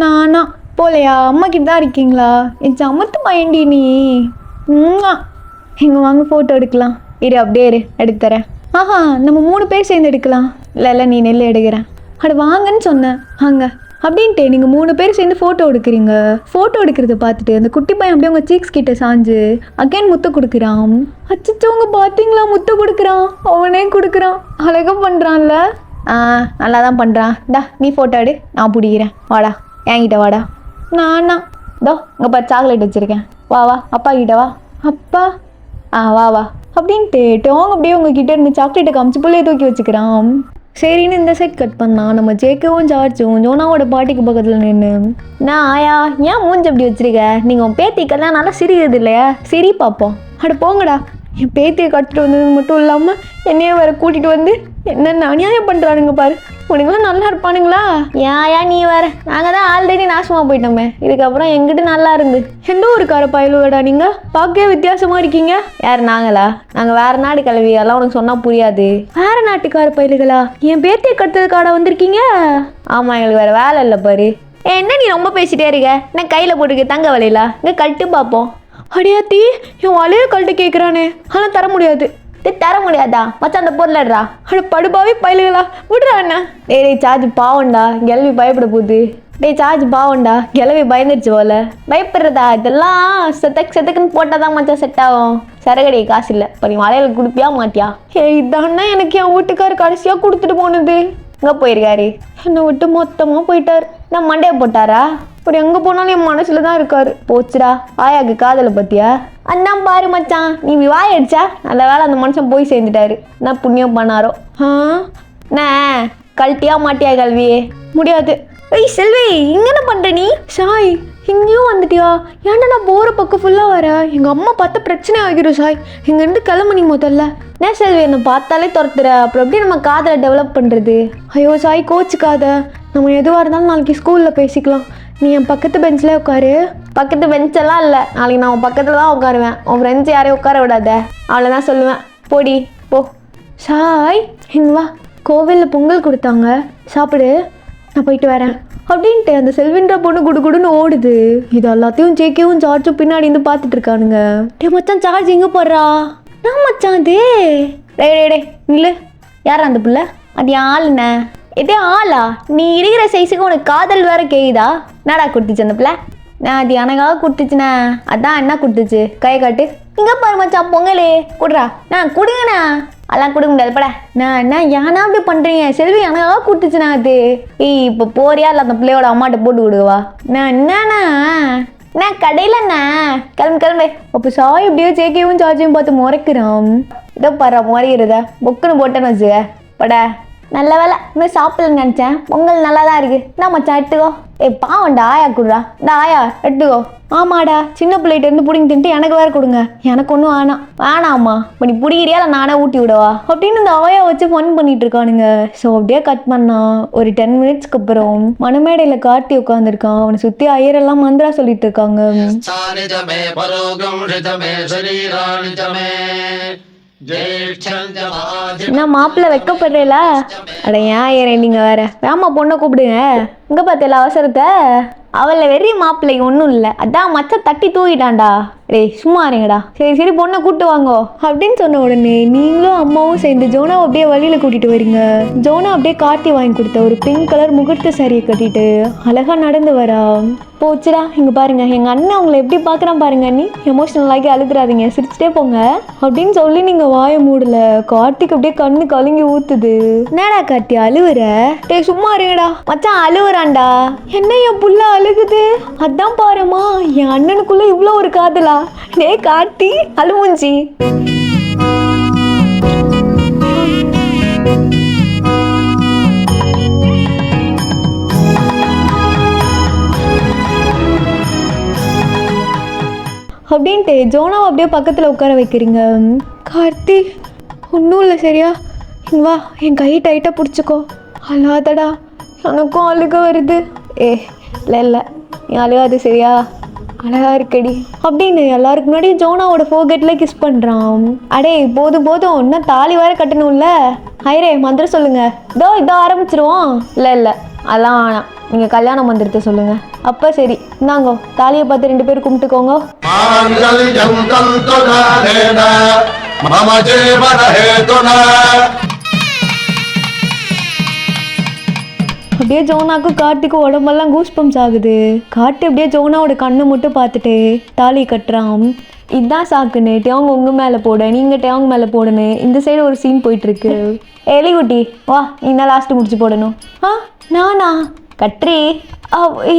நானா போகலையா அம்மா கிட்ட தான் இருக்கீங்களா? என் சமத்து பையன்டி நீ. எங்கே வாங்க ஃபோட்டோ எடுக்கலாம். இரு அப்படியே இரு எடுத்து தரேன். ஆஹா நம்ம 3 பேர் சேர்ந்து எடுக்கலாம். இல்லை நீ நெல் எடுக்கிறேன். அட வாங்கன்னு சொன்னேன் வாங்க அப்படின்ட்டு நீங்கள் 3 பேர் சேர்ந்து ஃபோட்டோ எடுக்கிறீங்க. ஃபோட்டோ எடுக்கிறத பார்த்துட்டு அந்த குட்டி பையன் அப்படியே உங்கள் சீக்ஸ் கிட்ட சாஞ்சு அகைன் முத்த கொடுக்குறான். அச்சச்சவங்க பார்த்தீங்களா முத்த கொடுக்குறான். அவனே கொடுக்குறான். அழகாக பண்ணுறான்ல. நல்லா தான் பண்ணுறான். டா நீ ஃபோட்டோ எடு நான் பிடிக்கிறேன். வாடா என்கிட்ட வாடா. நானா தோ இங்கே பாரு சாக்லேட் வச்சுருக்கேன். வா வா அப்பா கிட்ட வா. அப்பா வா வா அப்படின்ட்டு டோங்க அப்படியே உங்ககிட்ட இருந்து சாக்லேட்டை காமிச்சு பிள்ளைய தூக்கி வச்சுக்கிறான். சரின்னு இந்த சைட் கட் பண்ணான். நம்ம ஜேக்கவும் ஜார்ஜும் ஜோனாவோட பாட்டிக்கு பக்கத்தில் நின்று, நான் ஆயா ஏன் மூஞ்சி அப்படி வச்சிருக்க? நீங்கள் உன் பேத்திக்கெல்லாம் நல்லா சிரிக்கிறது இல்லையா? சரி பார்ப்போம். அட போங்கடா. என் பேத்தியை கட்டிட்டு வந்தது மட்டும் இல்லாமல் என்னையே வேற கூட்டிகிட்டு வந்து என்னென்ன அநியாயம் பண்ணுறானுங்க பாரு. உனக்குலாம் நல்லா இருப்பானுங்களா? ஏயா நீ வேற. நாங்கள் தான் ஆல்ரெடி நாசமாக போயிட்டோமே. இதுக்கப்புறம் எங்கிட்ட நல்லா இருந்து எந்த ஒரு கார பயலுவடா நீங்கள்? பார்க்கவே வித்தியாசமாக இருக்கீங்க. யார் நாங்களா? நாங்கள் வேறு நாடு கிளவி. அதெல்லாம் உனக்கு சொன்னால் புரியாது. வேறு நாட்டுக்கார பயலுகளா? என் பேத்தியை கட்டுறதுக்காட வந்திருக்கீங்க? ஆமாம் எங்களுக்கு வேறு வேலை இல்லை பாரு. என்ன நீ ரொம்ப பேசிட்டே இருக்க? என்ன கையில் போட்டுருக்க தங்க வலையில? இங்கே கழட்டு பார்ப்போம். அடியாத்தி என் வலையில கழட்டு கேட்குறானே. ஆனால் தர முடியாது. தர முடியாதா மச்சான் அந்த பொருளா? அட படுபாவே பயிலுகளா விடுறா என்ன. டேய் சார்ஜ் பாவண்டா கிளவி பயப்பட போகுது. டேய் சார்ஜ் பாவண்டா கிளவி பயந்துருச்சு போல. பயப்படுறதா? இதெல்லாம் செத்துக்குன்னு போட்டால் தான் மச்சான் செட் ஆகும். சரகடி காசு இல்லை. இப்போ நீ வளையல் கொடுப்பியா மாட்டியா? இதான்னா எனக்கு என் வீட்டுக்கார் கடைசியாக கொடுத்துட்டு போனது. எங்கே போயிருக்காரு? என்னை விட்டு மொத்தமாக போயிட்டார். நான் மண்டையை போட்டாரா? அவர் எங்கே போனாலும் என் மனசில் தான் இருக்காரு. போச்சுடா ஆயாக்கு காதலை பற்றியா? அண்ணாம் பாரு மச்சான் நீ வாய் அடிச்சா நல்ல வேலை அந்த மனுஷன் போய் சேர்ந்துட்டாரு. என்ன புண்ணியம் பண்ணாரோ. என்ன கழட்டியா மாட்டியா கல்வியே? முடியாது. ஏய் செல்வி இங்கே என்ன பண்ணுற நீ? சாய் இங்கேயும் வந்துட்டியா? ஏன்டா நான் போகிற பக்கம் ஃபுல்லாக வர? எங்கள் அம்மா பார்த்தா பிரச்சனை ஆகிரும் சாய். இங்கேருந்து கிளம்பு நீ முதல்ல. என்ன செல்வி என்னை பார்த்தாலே துரத்துற. அப்புறம் எப்படி நம்ம காதலை டெவலப் பண்ணுறது? ஐயோ சாய் கோச்சுக்காத. நம்ம எதுவாக இருந்தாலும் நாளைக்கு ஸ்கூலில் பேசிக்கலாம். நீ என் பக்கத்து பெஞ்சில் உட்காரு. பக்கத்து பெஞ்செல்லாம் இல்லை. நாளைக்கு நான் உன் பக்கத்தில் தான் உட்காருவேன். உன் ஃப்ரெண்ட்ஸ் யாரையும் உட்கார விடாத. அவளை தான் சொல்லுவேன். போடி போ. சாய் இங்க வா. கோவிலில் பொங்கல் கொடுத்தாங்க சாப்பிடு. நான் போயிட்டு வரேன் அப்படின்ட்டு அந்த செல்வின்ற பொண்ணு குடுகுடுன்னு ஓடுது. இது எல்லாத்தையும் ஜேக்கவும் ஜார்ஜும் பின்னாடி இருந்து பார்த்துட்டு இருக்கானுங்க. டே மச்சான் சார்ஜ் எங்கே போடுறா? நான் மச்சான் அது. டே இல்லை யார் அந்த பிள்ளை? அது ஆளுண்ண. இதே ஆளா? நீ இருக்கிற சைஸுக்கு உனக்கு காதல் வேற கேக்குதா? என்னடா கொடுத்துச்சு அந்த பிள்ளை? நான் அது எனக்காக கொடுத்துச்சுண்ணா. அதான் என்ன கொடுத்துச்சு? கையை காட்டு. இங்கே பாரு மச்சான் பொங்கலே கொடுறா. நான் கொடுங்கண்ணா. அதெல்லாம் கொடுக்க முடியாது பட. நான் என்ன ஏன்னா அப்படி பண்ணுறீங்க? செல்வி எனக்காக கொடுத்துச்சுண்ணா அது. இப்போ போறியா இல்லை அந்த பிள்ளையோட அம்மாட்ட போட்டு கொடுக்குவா? நான் என்னண்ணா நான் கடையிலண்ணா கிளம்பு. அப்போ சாய் இப்படியோ ஜேக்கவும் சார்ஜையும் பார்த்து முறைக்கிறான். இதோ பாரு முறைகிறத பொக்குன்னு போட்டேன்னு வச்சுக்க பட. நல்ல வேலை இன்னும் சாப்பிடலன்னு நினச்சேன். பொங்கல் நல்லா தான் இருக்குது. என்ன மச்சான் எடுத்துக்கோ. பாவண்டா ஆயா கொடுறா. இந்த ஆயா எடுத்துக்கோ. ஆமாடா சின்ன பிள்ளைகிட்டேருந்து பிடிங்கி தின்ட்டு எனக்கு வேறு கொடுங்க. எனக்கு ஒன்றும் வேணாம்மா. இப்போ நீ பிடிக்கிறியா இல்லை நானே ஊட்டி விடவா அப்படின்னு இந்த ஆயா வச்சு ஃபன் பண்ணிட்டு இருக்கானுங்க. ஸோ அப்படியே கட் பண்ணான். ஒரு 10 மினிட்ஸ்க்கு அப்புறம் மணமேடையில் கார்த்தி உட்காந்துருக்கான். அவனை சுற்றி ஐயரெல்லாம் மந்திரா சொல்லிட்டு இருக்காங்க. என்ன மாப்பிள்ளை வைக்கப்படுறீங்களா? அட ஏன் நீங்க வேற வேமா பொண்ணை கூப்பிடுங்க. இங்க பார்த்தல அவசரத்தை. அவளை வெறி மாப்பிள்ளைக்கு ஒன்றும் இல்லை. அதான் மச்ச தட்டி தூக்கிட்டான்டா. டேய் சும்மா இருங்கடா. சரி பொண்ணை கூப்பிட்டு வாங்கோ அப்படின்னு சொன்ன உடனே நீங்களும் அம்மாவும் சேர்ந்து ஜோனாவை அப்படியே வழியில் கூட்டிகிட்டு வரீங்க. ஜோனா அப்படியே கார்த்தி வாங்கி கொடுத்த ஒரு பிங்க் கலர் முகூர்த்த சாரியை கட்டிட்டு அழகாக நடந்து வரா. போச்சுடா இங்கே பாருங்க எங்கள் அண்ணன் உங்களை எப்படி பார்க்குறான் பாருங்க. நீ எமோஷனலாகி அழுதுறாதீங்க சிரிச்சுட்டே போங்க அப்படின்னு சொல்லி நீங்கள் வாயை மூடல. கார்த்திக் அப்படியே கண்ணு கலங்கி ஊத்துது. என்னடா கார்த்தி அழுவுற? டேய் சும்மா இருங்கடா. மச்சான் அழுவுறான்டா. என்ன என் புள்ள அழுகுது? அதான் பாருமா என் அண்ணனுக்குள்ள இவ்வளோ ஒரு காதலா? டே கார்த்தி அழுமுஞ்சி. அப்படின்ட்டு ஜோனாவை அப்படியே பக்கத்தில் உட்கார வைக்கிறீங்க. கார்த்தி ஒன்றும் இல்லை சரியா? இங்க வா என் கையை டைட்டாக பிடிச்சிக்கோ. அல்லாதடா எனக்கும் அழுக வருது. இல்லை நீ அழுகாது சரியா, அழகா இருக்கடி அப்படின்னு எல்லாருக்கு முன்னாடி ஜோனாவோட ஃபோகெட்ல கிஸ் பண்ணுறான். அடே போதும் போதும், இன்னும் தாலி வேற கட்டணும்ல. ஐரே மந்திரம் சொல்லுங்க, இதோ ஆரம்பிச்சிருவோம். இல்லை அதெல்லாம் வேணாம், நீங்கள் கல்யாண மந்திரத்தை சொல்லுங்க. அப்போ சரி, இந்தாங்கோ தாலியை பார்த்து 2 பேரும் கும்பிட்டுக்கோங்க. அப்படியே ஜோனாக்கும் கார்த்திக்கும் உடம்பெல்லாம் கூஸ் பம்ப்ஸ் ஆகுது. கார்த்தி அப்படியே ஜோனாவோட கண்ணை மட்டும் பார்த்துட்டு தாலி கட்டுறான். இதுதான் சாக்குன்னு டேவங்க உங்கள் மேலே போட, நீங்கள் டேவங்க மேலே போடணு. இந்த சைடு ஒரு சீன் போயிட்டுருக்கு. எலிகுட்டி வா, இன்னும் லாஸ்ட்டு முடிச்சு போடணும். நானா கட்ரி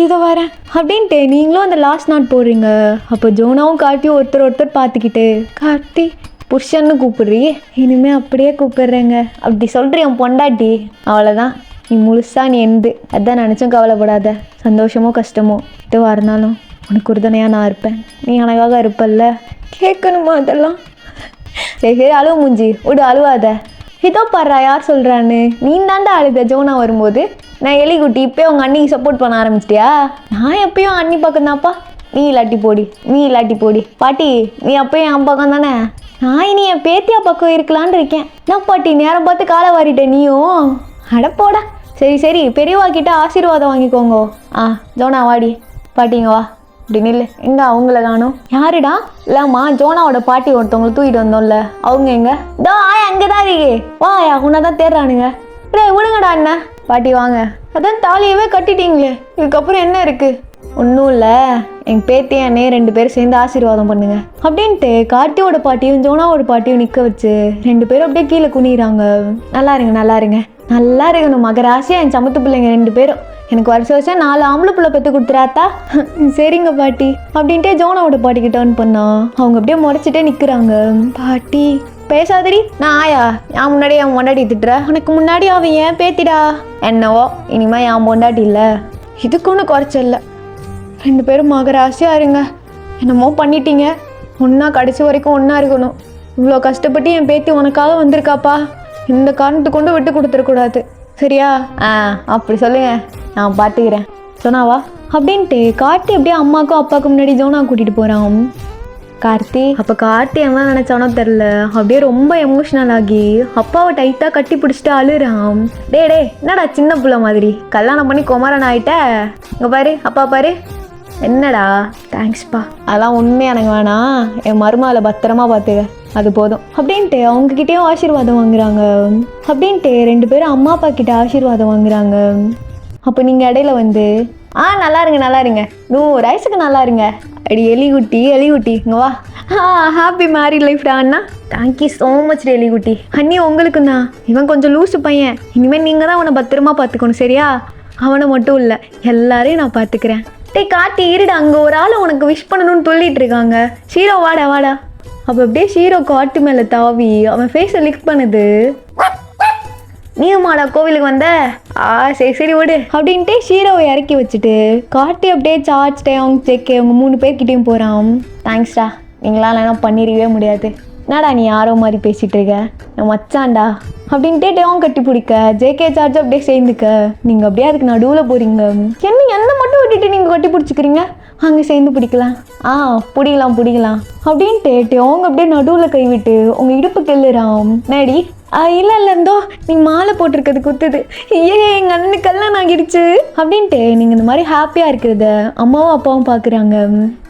இதை வரேன் அப்படின்ட்டு நீங்களும் அந்த லாஸ்ட் நாட் போடுறீங்க. அப்போ ஜோனாவும் கார்த்தியும் ஒருத்தர் பார்த்துக்கிட்டு, கார்த்தி புருஷன்னு கூப்பிடுறீ, இனிமேல் அப்படியே கூப்பிடுறேங்க அப்படி சொல்கிறீ என் பொண்டாட்டி. அவ்வளோதான், நீ முழுசாக நீ எந்து அதான் நினச்சும் கவலைப்படாத. சந்தோஷமோ கஷ்டமோ எதுவாக இருந்தாலும் உனக்கு உறுதுணையாக நான் இருப்பேன். நீ எனக்காக இருப்பல்ல. கேட்கணுமா அதெல்லாம்? சரி அழுவ மூஞ்சி விடு, அழுவாத. இதோ பாடுறா யார் சொல்கிறான்னு. நீ தாண்டா அழுத ஜோனா வரும்போது. நான் எலிகுட்டி இப்போ உங்கள் அண்ணிக்கு சப்போர்ட் பண்ண ஆரம்பிச்சிட்டியா? நான் எப்பயும் அண்ணி பக்கம் தான்ப்பா. நீ இல்லாட்டி போடி பாட்டி, நீ அப்பயும் என் பக்கம் தானே. நான் இனி என் பேத்தியா பக்கம் இருக்கலான்னு இருக்கேன். நான் பாட்டி நேரம் பார்த்து காலை வாரிட்டேன் நீயும். அடப்போடா. சரி பெரியவா கிட்ட ஆசீர்வாதம் வாங்கிக்கோங்க. ஜோனா வாடி, பாட்டிங்க வா அப்படின்னு. இல்லை எங்க அவங்கள காணும். யாருடா? இல்லம்மா ஜோனாவோட பாட்டி ஒருத்தவங்களை தூக்கிட்டு வந்தோம்ல, அவங்க எங்க? இதோ அங்கே தான் இருக்கே, வாயா உன்னை தான் தேடுறானுங்க. விடுங்கடா என்ன பாட்டி வாங்க. அதான் தாலியவே கட்டிட்டீங்களே, இதுக்கப்புறம் என்ன இருக்கு? ஒன்றும் இல்லை, எங்கள் பேத்தியும் என்னே 2 பேரும் சேர்ந்து ஆசீர்வாதம் பண்ணுங்க அப்படின்ட்டு கார்த்தியோட பாட்டியும் ஜோனாவோட பாட்டியும் நிற்க வச்சு 2 பேரும் அப்படியே கீழே குனிறாங்க. நல்லா இருக்கணும் மகராசியா என் சமத்து பிள்ளைங்க 2 பேரும். எனக்கு வருஷம் 4 ஆம்பளை பிள்ளை பெற்று கொடுத்துறாத்தா. சரிங்க பாட்டி அப்படின்ட்டே ஜோனாவோட பாட்டிக்கு டர்ன் பண்ணா. அவங்க அப்படியே முறைச்சிட்டே நிற்கிறாங்க. பாட்டி பேசாதடி. நான் ஆயா என் முன்னாடி என் பொண்டாட்டி திட்டுற, உனக்கு முன்னாடி அவன் ஏன் பேத்திடா. என்னவோ இனிமே என் பொண்டாட்டி இல்லை, இதுக்கு ஒன்றும் குறைச்சல. 2 பேரும் மகராசியாக இருங்க. என்னமோ பண்ணிட்டீங்க, ஒன்றா கடைசி வரைக்கும் ஒன்றா இருக்கணும். இவ்வளோ கஷ்டப்பட்டு என் பேத்தி உனக்காக வந்திருக்காப்பா, இந்த காரணத்தை கொண்டு விட்டு கொடுத்துடக்கூடாது சரியா? அப்படி சொல்லுங்க, நான் பார்த்துக்கிறேன். ஜோனாவா அப்படின்ட்டு கார்த்தி அப்படியே அம்மாக்கும் அப்பாவுக்கும் முன்னாடி ஜோனா கூட்டிகிட்டு போகிறான். கார்த்தி அப்போ கார்த்தி என்ன நினச்சானோ தெரில, அப்படியே ரொம்ப எமோஷ்னல் ஆகி அப்பாவை டைட்டாக கட்டி பிடிச்சிட்டு அழுறான். டே என்னடா சின்ன பிள்ளை மாதிரி கல்யாணம் பண்ணி குமாரன் ஆகிட்ட, இங்கே பாரு அப்பா பாரு. என்னடா தேங்க்ஸ்ப்பா, அதெல்லாம் உண்மையாக எனக்கு வேணாம், என் மருமகளை பத்திரமா பார்த்துக்க அது போதும் அப்படின்ட்டு அவங்கக்கிட்டேயும் ஆசீர்வாதம் வாங்குறாங்க. அப்படின்ட்டு 2 பேரும் அம்மா அப்பா கிட்ட ஆசீர்வாதம் வாங்குறாங்க. அப்போ நீங்கள் இடையில வந்து நல்லா இருங்க 100 வயசுக்கு நல்லா இருங்க. அடி எலிகுட்டி இங்கே வா. ஹாப்பி மேரிட் லைஃப்டா அண்ணா. தேங்க்யூ ஸோ மச் எலிகுட்டி. அண்ணி உங்களுக்குண்ணா. இவன் கொஞ்சம் லூசு பையன், இனிமேல் நீங்கள் தான் அவனை பத்திரமா பார்த்துக்கணும் சரியா? அவனை மட்டும் இல்லை எல்லாரையும் நான் பார்த்துக்கிறேன். காட்டி இருடா, அங்கே ஒரு ஆள் உனக்கு விஷ் பண்ணணும்னு சொல்லிட்டு இருக்காங்க. ஷீரோ வாடா. அப்போ அப்படியே ஷீரோ காட்டு மேலே தாவி அவன் ஃபேஸை லிக் பண்ணுது. நீமாடா கோவிலுக்கு வந்த? சரி விடு அப்படின்ட்டு ஷீரோவை இறக்கி வச்சுட்டு காட்டி அப்படியே சார்ஜ் அவங்க செக்கு அவங்க 3 பேர்கிட்டையும் போகிறான். தேங்க்ஸ்டா, நீங்களாம் என்ன பண்ணிருக்கவே முடியாது. என்னடா நீ யாரோ மாதிரி பேசிகிட்டு இருக்க, நான் மச்சான்டா அப்படின்ட்டே டேவும் கட்டி பிடிக்க ஜேகே சார்ஜ் அப்படியே சேர்ந்துக்க. நீங்கள் அப்படியே அதுக்கு நடுவில் போகிறீங்க. என்ன மட்டும் விட்டுட்டு நீங்கள் கட்டி பிடிச்சிக்கிறீங்க, அங்கே சேர்ந்து பிடிக்கலாம். பிடிக்கலாம் அப்படின்ட்டு டேவங்க அப்படியே நடுவில் கைவிட்டு உங்கள் இடுப்பு கெல்லுறான். மேடி இல்லை இருந்தோ நீ மாலை போட்டிருக்கிறது குத்துது, எங்கள் அண்ணனுக்கு கல்யாணம் ஆகிடுச்சு அப்படின்ட்டு நீங்கள் இந்த மாதிரி ஹாப்பியாக இருக்கிறத அம்மாவும் அப்பாவும் பார்க்குறாங்க.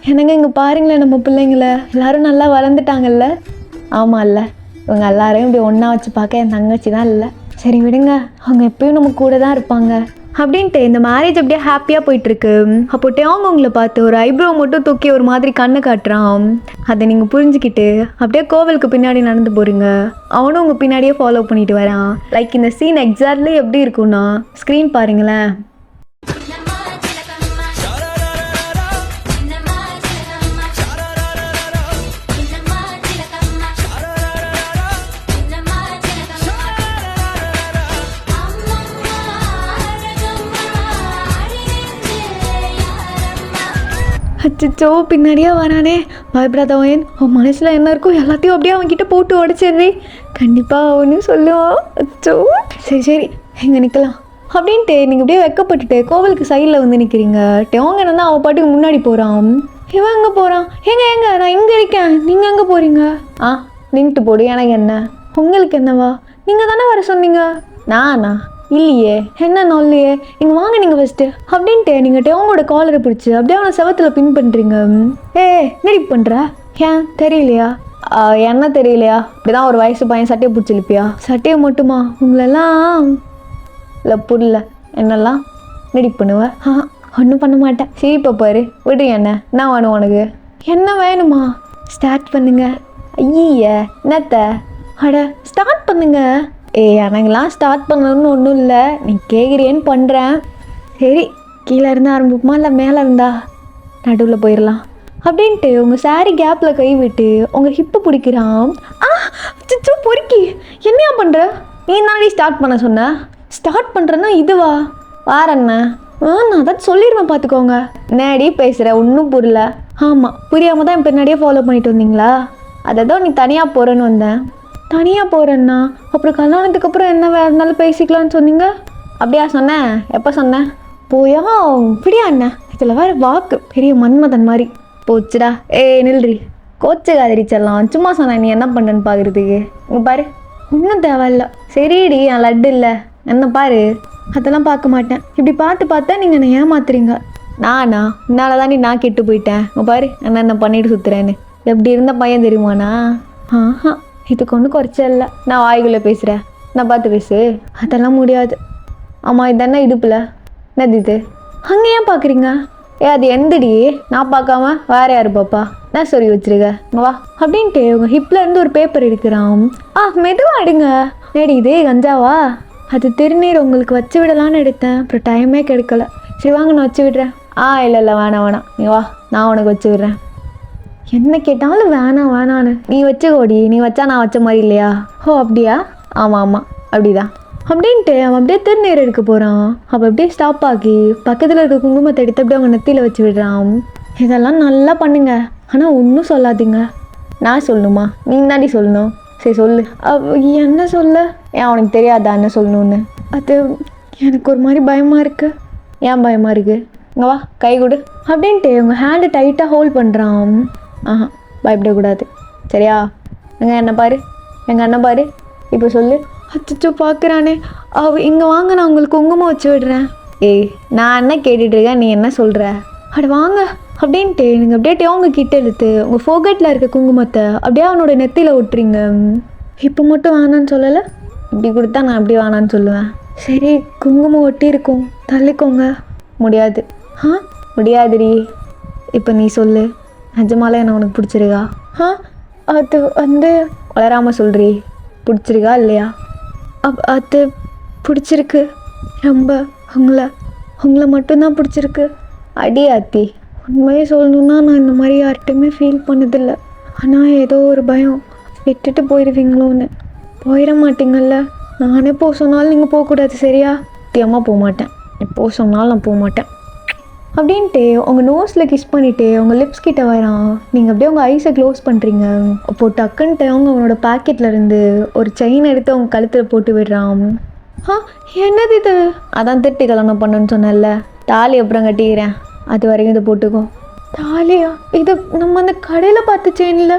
என்னங்க இங்கே பாருங்களேன், நம்ம பிள்ளைங்கள எல்லாரும் நல்லா வளர்ந்துட்டாங்கல்ல. ஆமாம் இல்லை, இவங்க எல்லாரையும் இப்படி ஒன்றா வச்சு பார்க்க என் தங்கச்சி தான் இல்லை. சரி விடுங்க, அவங்க எப்பயும் நம்ம கூட தான் இருப்பாங்க அப்படின்ட்டு இந்த மேரேஜ் அப்படியே ஹாப்பியாக போயிட்டுருக்கு. அப்போ டேவங்க உங்களை பார்த்து ஒரு ஐப்ரோ மட்டும் தூக்கி ஒரு மாதிரி கண்ணு காட்டுறான். அதை நீங்கள் புரிஞ்சுக்கிட்டு அப்படியே கோவிலுக்கு பின்னாடி நடந்து போகிறீங்க. அவனும் உங்கள் பின்னாடியே ஃபாலோ பண்ணிட்டு வரான். லைக் இந்த சீன் எக்ஸாக்ட்லி எப்படி இருக்குன்னா ஸ்க்ரீன் பாருங்களேன். அச்சோ பின்னாடியே வரானே, பயப்படாதவன். அவன் மனசில் என்ன இருக்கும் எல்லாத்தையும் அப்படியே அவன்கிட்ட போட்டு உடச்சிடுறே. கண்டிப்பாக அவனும் சொல்லுவான். அச்சோ சரி எங்கே நிற்கலாம் அப்படின்ட்டு நீங்கள் அப்படியே வெக்கப்பட்டுட்டு கோவிலுக்கு சைடில் வந்து நிற்கிறீங்க. டேவங்க என்னன்னா அவள் பாட்டுக்கு முன்னாடி போகிறான். இவன் எங்கே போகிறான்? எங்க நான் இங்கே இருக்கேன், நீங்கள் எங்கே போகிறீங்க? நின்றுட்டு போடு, எனக்கு என்ன, உங்களுக்கு என்னவா? நீங்கள் தானே வர சொன்னீங்க. நானா? இல்லையே, என்ன இல்லையே, இங்கே வாங்க நீங்கள் ஃபஸ்ட்டு அப்படின்ட்டு நீங்கள் டேவங்கோட காலரை பிடிச்சி அப்படியே அவனை செவத்தில் பின் பண்ணுறீங்க. என்னடி பண்ணுற? ஏன் தெரியலையா? என்ன தெரியலையா? இப்படிதான் ஒரு வயசு பையன் சட்டையை பிடிச்சிருப்பியா? சட்டையை மட்டுமா? உங்களெல்லாம் இல்லை புரியல, என்னெல்லாம் நடி பண்ணுவேன்? ஒன்றும் பண்ண மாட்டேன். சிரிப்பை பாரு, விடு. என்ன வேணும் உனக்கு? என்ன வேணுமா? ஸ்டார்ட் பண்ணுங்க. ஐய என்னத்த? ஸ்டார்ட் பண்ணுங்க. எனக்கெல்லாம் ஸ்டார்ட் பண்ணணும்னு ஒன்றும் இல்லை, நீ கேட்குறியேன்னு பண்ணுறேன். சரி, கீழே இருந்தால் ஆரம்பிப்போமா இல்லை மேலே இருந்தா? நடுவில் போயிடலாம் அப்படின்ட்டு உங்கள் சாரி கேப்பில் கை விட்டு உங்கள் ஹிப்பை பிடிக்கிறான். பொறுக்கி என்னையா பண்ணுற? நீ தானே ஸ்டார்ட் பண்ண சொன்ன. ஸ்டார்ட் பண்ணுறேன்னா இதுவா? வாரண்ண நான் தான் சொல்லிடுவேன் பார்த்துக்கோங்க. நேடி பேசுகிற, ஒன்றும் புரியல. ஆமாம், புரியாமல் தான் பின்னாடியே ஃபாலோ பண்ணிட்டு வந்தீங்களா? அதை தான் நீ தனியாக போகிறேன்னு வந்தேன். தனியாக போகிறேன்னா அப்புறம் கல்யாணத்துக்கு அப்புறம் என்ன வேறு இருந்தாலும் பேசிக்கலான்னு சொன்னீங்க. அப்படியா சொன்னேன்? எப்போ சொன்னேன்? போயா இப்படியா அண்ணன்? இதில் வேறு வாக்கு பெரிய மன்மதன் மாதிரி போச்சுடா. நில்றி, கோச்சுக்காதிரிச்சிடலாம். சும்மா சொன்னேன், நீ என்ன பண்ணுன்னு பார்க்குறதுக்கு. இங்கே பாரு, ஒன்றும் தேவையில்ல. சரிடி, நான் லட்டு இல்லை, என்ன பாரு. அதெல்லாம் பார்க்க மாட்டேன். இப்படி பார்த்தா நீங்கள் என்னை ஏமாத்துறீங்க. நானா? என்னால் தாண்டி நான் கெட்டு போயிட்டேன். இங்கே பாரு என்ன பண்ணிட்டு சுற்றுறேன்னு. எப்படி இருந்த பையன் தெரியுமாண்ணா? இதுக்கு ஒன்றும் குறைச்ச இல்லை. நான் வாய்க்குள்ளே பேசுகிறேன், நான் பார்த்து பேசு. அதெல்லாம் முடியாது. ஆமாம், இதென்ன இடுப்பில் என்னது இது? அங்கே ஏன் பார்க்குறீங்க? அது எந்தடி? நான் பார்க்காம வேற யாரு பாப்பா? நான் சொல்லி வச்சிருக்க, வா அப்படின்ட்டு உங்கள் ஹிப்பில் இருந்து ஒரு பேப்பர் எடுக்கிறான். மெதுவாக எடுங்க. நேடி இதே கஞ்சாவா? அது திருநீர் உங்களுக்கு வச்சு விடலான்னு எடுத்தேன், அப்புறம் டைமே கிடைக்கல. சரி வாங்க, நான் வச்சு விடுறேன். இல்லை வேணாம், நீ வா, நான் உனக்கு வச்சு விடுறேன். என்ன கேட்டாலும் வேணான்னு. நீ வச்சுக்கோடி, நீ வச்சா நான் வச்ச மாதிரி இல்லையா? அப்படியா? ஆமாம் அப்படிதான் அப்படின்ட்டு அவன் அப்படியே திருநீர் எடுக்க போகிறான். அப்போ அப்படியே ஸ்டாப் ஆகி பக்கத்தில் இருக்க குங்குமத்தை எடுத்து அப்படியே அவங்க நெத்தியில் வச்சு விடுறான். இதெல்லாம் நல்லா பண்ணுங்க, ஆனால் ஒன்றும் சொல்லாதீங்க. நான் சொல்லணுமா? நீங்கள் தாண்டி சொல்லணும். சரி சொல்லு. என்ன சொல்ல? அவனுக்கு தெரியாதா என்ன சொல்லணும்னு? அது எனக்கு ஒரு மாதிரி பயமாக இருக்குது. ஏன் பயமாக இருக்குது? இங்கே வா, கை கொடு அப்படின்ட்டு உங்கள் ஹேண்டை டைட்டாக ஹோல்ட் பண்ணுறான். பயப்படக்கூடாது, சரியா? என்ன பாரு, எங்கள் அண்ணன் பாரு. இப்போ சொல்லு. அச்சோ பார்க்குறானே. இங்கே வாங்க, நான் உங்களுக்கு குங்குமம் வச்சு விடுறேன். நான் என்ன கேட்டுட்ருக்கேன், நீ என்ன சொல்கிற? வாங்க அப்படின்ட்டு நீங்கள் அப்படியே அவங்க கிட்ட இழுத்து உங்கள் ஃபோகட்டில் இருக்க குங்குமத்தை அப்படியே அவனோட நெத்தியில் விட்டுறீங்க. இப்போ மட்டும் வேணான்னு சொல்லலை, இப்படி கொடுத்தா நான் அப்படி வேணான்னு சொல்லுவேன். சரி, குங்குமம் ஒட்டி இருக்கும், தள்ளிக்கோங்க. முடியாது. முடியாதுடி. இப்போ நீ சொல்லு, நிஜமாலே என்ன உனக்கு பிடிச்சிருக்கா? அது வளராமல் சொல்கிறீ, பிடிச்சிருக்கா இல்லையா? அது பிடிச்சிருக்கு ரொம்ப. உங்களை மட்டும்தான் பிடிச்சிருக்கு. அடி ஆத்தி, உண்மையே சொல்லணுன்னா நான் இந்த மாதிரி யார்கிட்டையுமே ஃபீல் பண்ணதில்லை. ஆனால் ஏதோ ஒரு பயம், விட்டுட்டு போயிடுவீங்களோன்னு. போயிட மாட்டீங்கல்ல? நானே போக சொன்னாலும் நீங்கள் போகக்கூடாது, சரியா? சத்தியமாக போக மாட்டேன். எப்போ சொன்னாலும் நான் போக மாட்டேன் அப்படின்ட்டு உங்கள் நோஸில் கிஸ் பண்ணிவிட்டு உங்கள் லிப்ஸ் கிட்ட வரான். நீங்கள் அப்படியே உங்கள் ஐஸை க்ளோஸ் பண்ணுறீங்க. அப்போது டக்குன்ட்டு அவனோட பாக்கெட்டில் இருந்து ஒரு செயின் எடுத்து அவங்க கழுத்தில் போட்டு விடுறான். என்னது இது? அதான் திருட்டு கல்யாணம் பண்ணுன்னு சொன்னேன்ல, தாலி அப்புறம் கட்டிக்கிறேன், அது வரைக்கும் இதை போட்டுக்கோ. தாலியா? இது நம்ம அந்த கடையில் பார்த்து செயினில்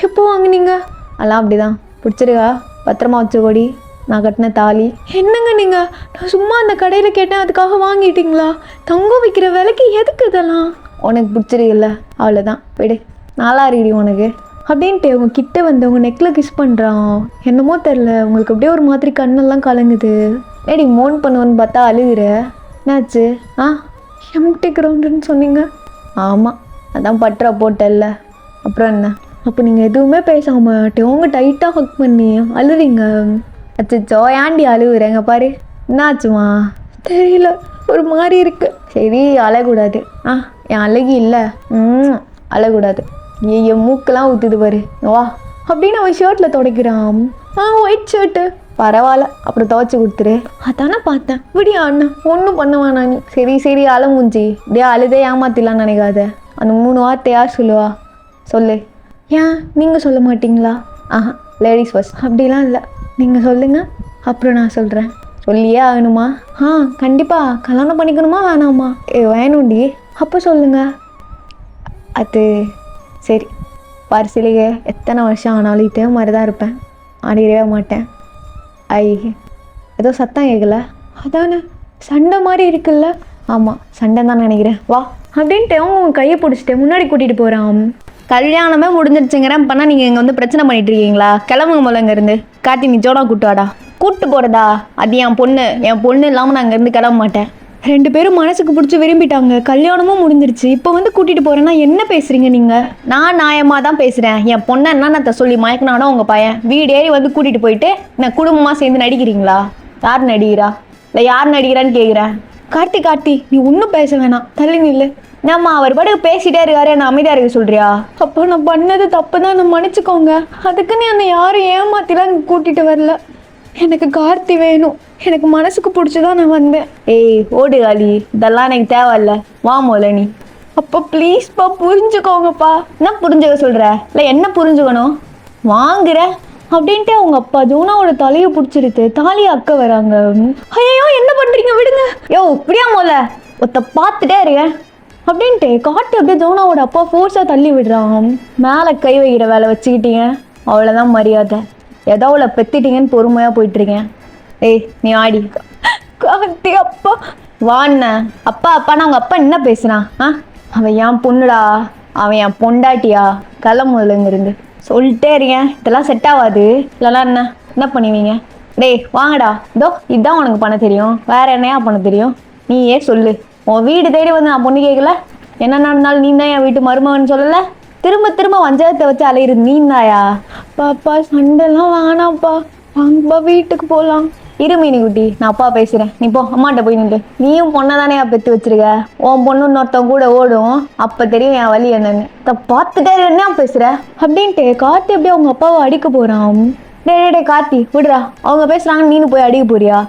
எப்போ வாங்கினீங்க? அதெல்லாம் அப்படிதான். பிடிச்சிருக்கா? பத்திரமா வச்சுக்கோடி, நான் கட்டின தாலி. என்னங்க நீங்கள்? நான் சும்மா அந்த கடையில் கேட்டேன், அதுக்காக வாங்கிட்டீங்களா? தங்கம் விற்கிற விலைக்கு எதுக்கு இதெல்லாம்? உனக்கு பிடிச்சிருக்குல்ல, அவ்வளோதான், விடு. நல்லா இருக்குடி உனக்கு அப்படின்ட்டு உங்கள் கிட்ட வந்து உங்கள் நெக்கில் கிஸ் பண்ணுறான். என்னமோ தெரில, உங்களுக்கு அப்படியே ஒரு மாதிரி கண்ணெல்லாம் கலங்குது. ஏடி மோன் பண்ணுவேன்னு பார்த்தா அழுகுற, என்னாச்சு? எம்டி கிரவுண்டுன்னு சொன்னீங்க. ஆமாம், அதான் பற்றா போட்டல்ல, அப்புறம் என்ன? அப்போ நீங்கள் எதுவுமே பேசாமல் உங்கள் டைட்டாக ஹக் பண்ணி அழுறீங்க. அச்சோ, ஏன்டி அழுகுறேங்க பாரு, என்னாச்சுமா? தெரியல, ஒரு மாதிரி இருக்கு. சரி, அழக்கூடாது. என் அழகி இல்லை, அழக்கூடாது. என் மூக்கெல்லாம் ஊற்றுது பாரு, வா அப்படின்னு அவன் ஷர்ட்டில் துடைக்கிறான். ஒயிட் ஷர்ட்டு பரவாயில்ல, அப்புறம் துவைச்சி கொடுத்துரு. அதானே பார்த்தேன். விடியா அண்ணன், ஒன்றும் பண்ணுவானா நீ? சரி அழ மூஞ்சி, இப்படியே அழுதே ஏமாத்திடலான்னு நினைக்காத. அந்த 3 வார்த்தை யார் சொல்லுவா? சொல்லு. ஏன் நீங்கள் சொல்ல மாட்டிங்களா? Ladies first. அப்படிலாம் இல்லை, நீங்கள் சொல்லுங்கள், அப்புறம் நான் சொல்கிறேன். சொல்லியே ஆகணுமா? கண்டிப்பாக கல்யாணம் பண்ணிக்கணுமா வேணாமா? வேணும்டி. அப்போ சொல்லுங்க. அது சரி, வரிசையிலேயே எத்தனை வருஷம் ஆனாலும் இதே மாதிரி தான் இருப்பேன், ஆடிடவே மாட்டேன். ஏதோ சத்தம் கேட்கல, அதானே சண்டை மாதிரி இருக்குல்ல? ஆமாம் சண்டை தான் நினைக்கிறேன், வா அப்படின்ட்டு அவங்க கையை பிடிச்சிட்டு முன்னாடி கூட்டிகிட்டு போகிறான். கல்யாணமே முடிஞ்சிருச்சுங்கிறேன், இப்போனா நீங்கள் இங்கே வந்து பிரச்சனை பண்ணிட்டு இருக்கீங்களா? கிளம்புங்க முதல்ல இங்கேருந்து. கார்த்தி நீ ஜோனா கூட்டு வாடா. கூப்பிட்டு போகிறதா? அது என் பொண்ணு இல்லாமல் நான் அங்கேருந்து கிளம்ப மாட்டேன். 2 பேரும் மனசுக்கு பிடிச்சி விரும்பிட்டாங்க, கல்யாணமும் முடிஞ்சிருச்சு, இப்போ வந்து கூட்டிகிட்டு போகிறேன்னா என்ன பேசுகிறீங்க நீங்கள்? நான் நியாயமாக தான் பேசுகிறேன். என் பொண்ணை என்னத்தை சொல்லி மயக்கினானோ உங்கள் பையன் வீடேறி வந்து கூட்டிகிட்டு போயிட்டு நான் குடும்பமாக சேர்ந்து நடிக்கிறீங்களா? யார் நடிக்கிறா? இல்லை யார் நடிக்கிறான்னு கேட்குறேன். கார்த்தி நீ ஒன்றும் பேச வேணாம், தள்ளி நில்லு. நம்ம அவர் பாட்டுக்கு பேசிட்டே இருக்காரு, என்ன அமைதியாக இருக்க சொல்றியா? அப்போ நான் பண்ணது தப்பு தான், நான் மன்னிச்சுக்கோங்க. அதுக்குன்னு என்னை யாரும் ஏமாத்திலாம் இங்கே கூட்டிகிட்டு வரல. எனக்கு கார்த்தி வேணும், எனக்கு மனசுக்கு பிடிச்சதான் நான் வந்தேன். ஓடு காலி, இதெல்லாம் எனக்கு தேவையில்ல, வா முதல்ல நீ. அப்போ ப்ளீஸ்ப்பா புரிஞ்சுக்கோங்கப்பா. என்ன புரிஞ்சுக்க சொல்கிற? இல்லை என்ன புரிஞ்சுக்கணும்? வாங்குற அப்படின்ட்டு அவங்க அப்பா ஜோனாவோட தலையை பிடிச்சிருது. தாலியை அக்க வராங்க. ஐயோ என்ன பண்ணுறீங்க, விடுங்க. இப்படியா முதல்ல ஒருத்த பார்த்துட்டே இருக்கேன் அப்படின்ட்டு கார்த்தி அப்படியே ஜோனாவோட அப்பா ஃபோர்ஸாக தள்ளி விடுறான். மேலே கை வைக்கிற வேலை வச்சுக்கிட்டீங்க, அவ்வளோதான் மரியாதை. ஏதோ அவளை பெத்திட்டீங்கன்னு பொறுமையாக போயிட்டுருக்கேன். நீ ஆடி. கார்த்தி அப்பா வாண்ண. அப்பான்னு அவங்க அப்பா என்ன பேசுனான்? அவன் என் பொண்ணுடா, அவன் என் பொண்டாட்டியா? கிளம்புதுலங்க இருந்து சொல்லிட்டே இருக்கேன், இதெல்லாம் செட் ஆகாது. இல்லைனா என்ன பண்ணுவீங்க? வாங்கடா, இதுதான் உனக்கு பண்ண தெரியும், வேற என்னையா பண்ண தெரியும்? நீயே சொல்லு. உன் வீடு தேடி வந்து நான் பொண்ணு கேட்கல, என்ன நடந்தாலும் நீ தான் என் வீட்டு மருமகன்னு சொல்லலை. திரும்ப வஞ்சகத்தை வச்சு அலையிறது நீ தாயா? பாப்பா சண்டைலாம் வேணாப்பா, வாங்கப்பா வீட்டுக்கு போகலாம். இரு மீனி குட்டி, நான் அப்பா பேசுகிறேன், நீ போ அம்மாட்ட போய் நின்று. நீயும் பொண்ணை தானே பெற்று வச்சிருக்க, உன் பொண்ணு இன்னொருத்தவங்க கூட ஓடும், அப்போ தெரியும் என் வலி என்னன்னு. பார்த்துட்டே என்ன பேசுகிற அப்படின்ட்டு கார்த்தி அப்படியே அவங்க அப்பாவை அடிக்க போகிறான். டே கார்த்தி விடுறா, அவங்க பேசுகிறாங்கன்னு நீனு போய் அடிக்க போறியா?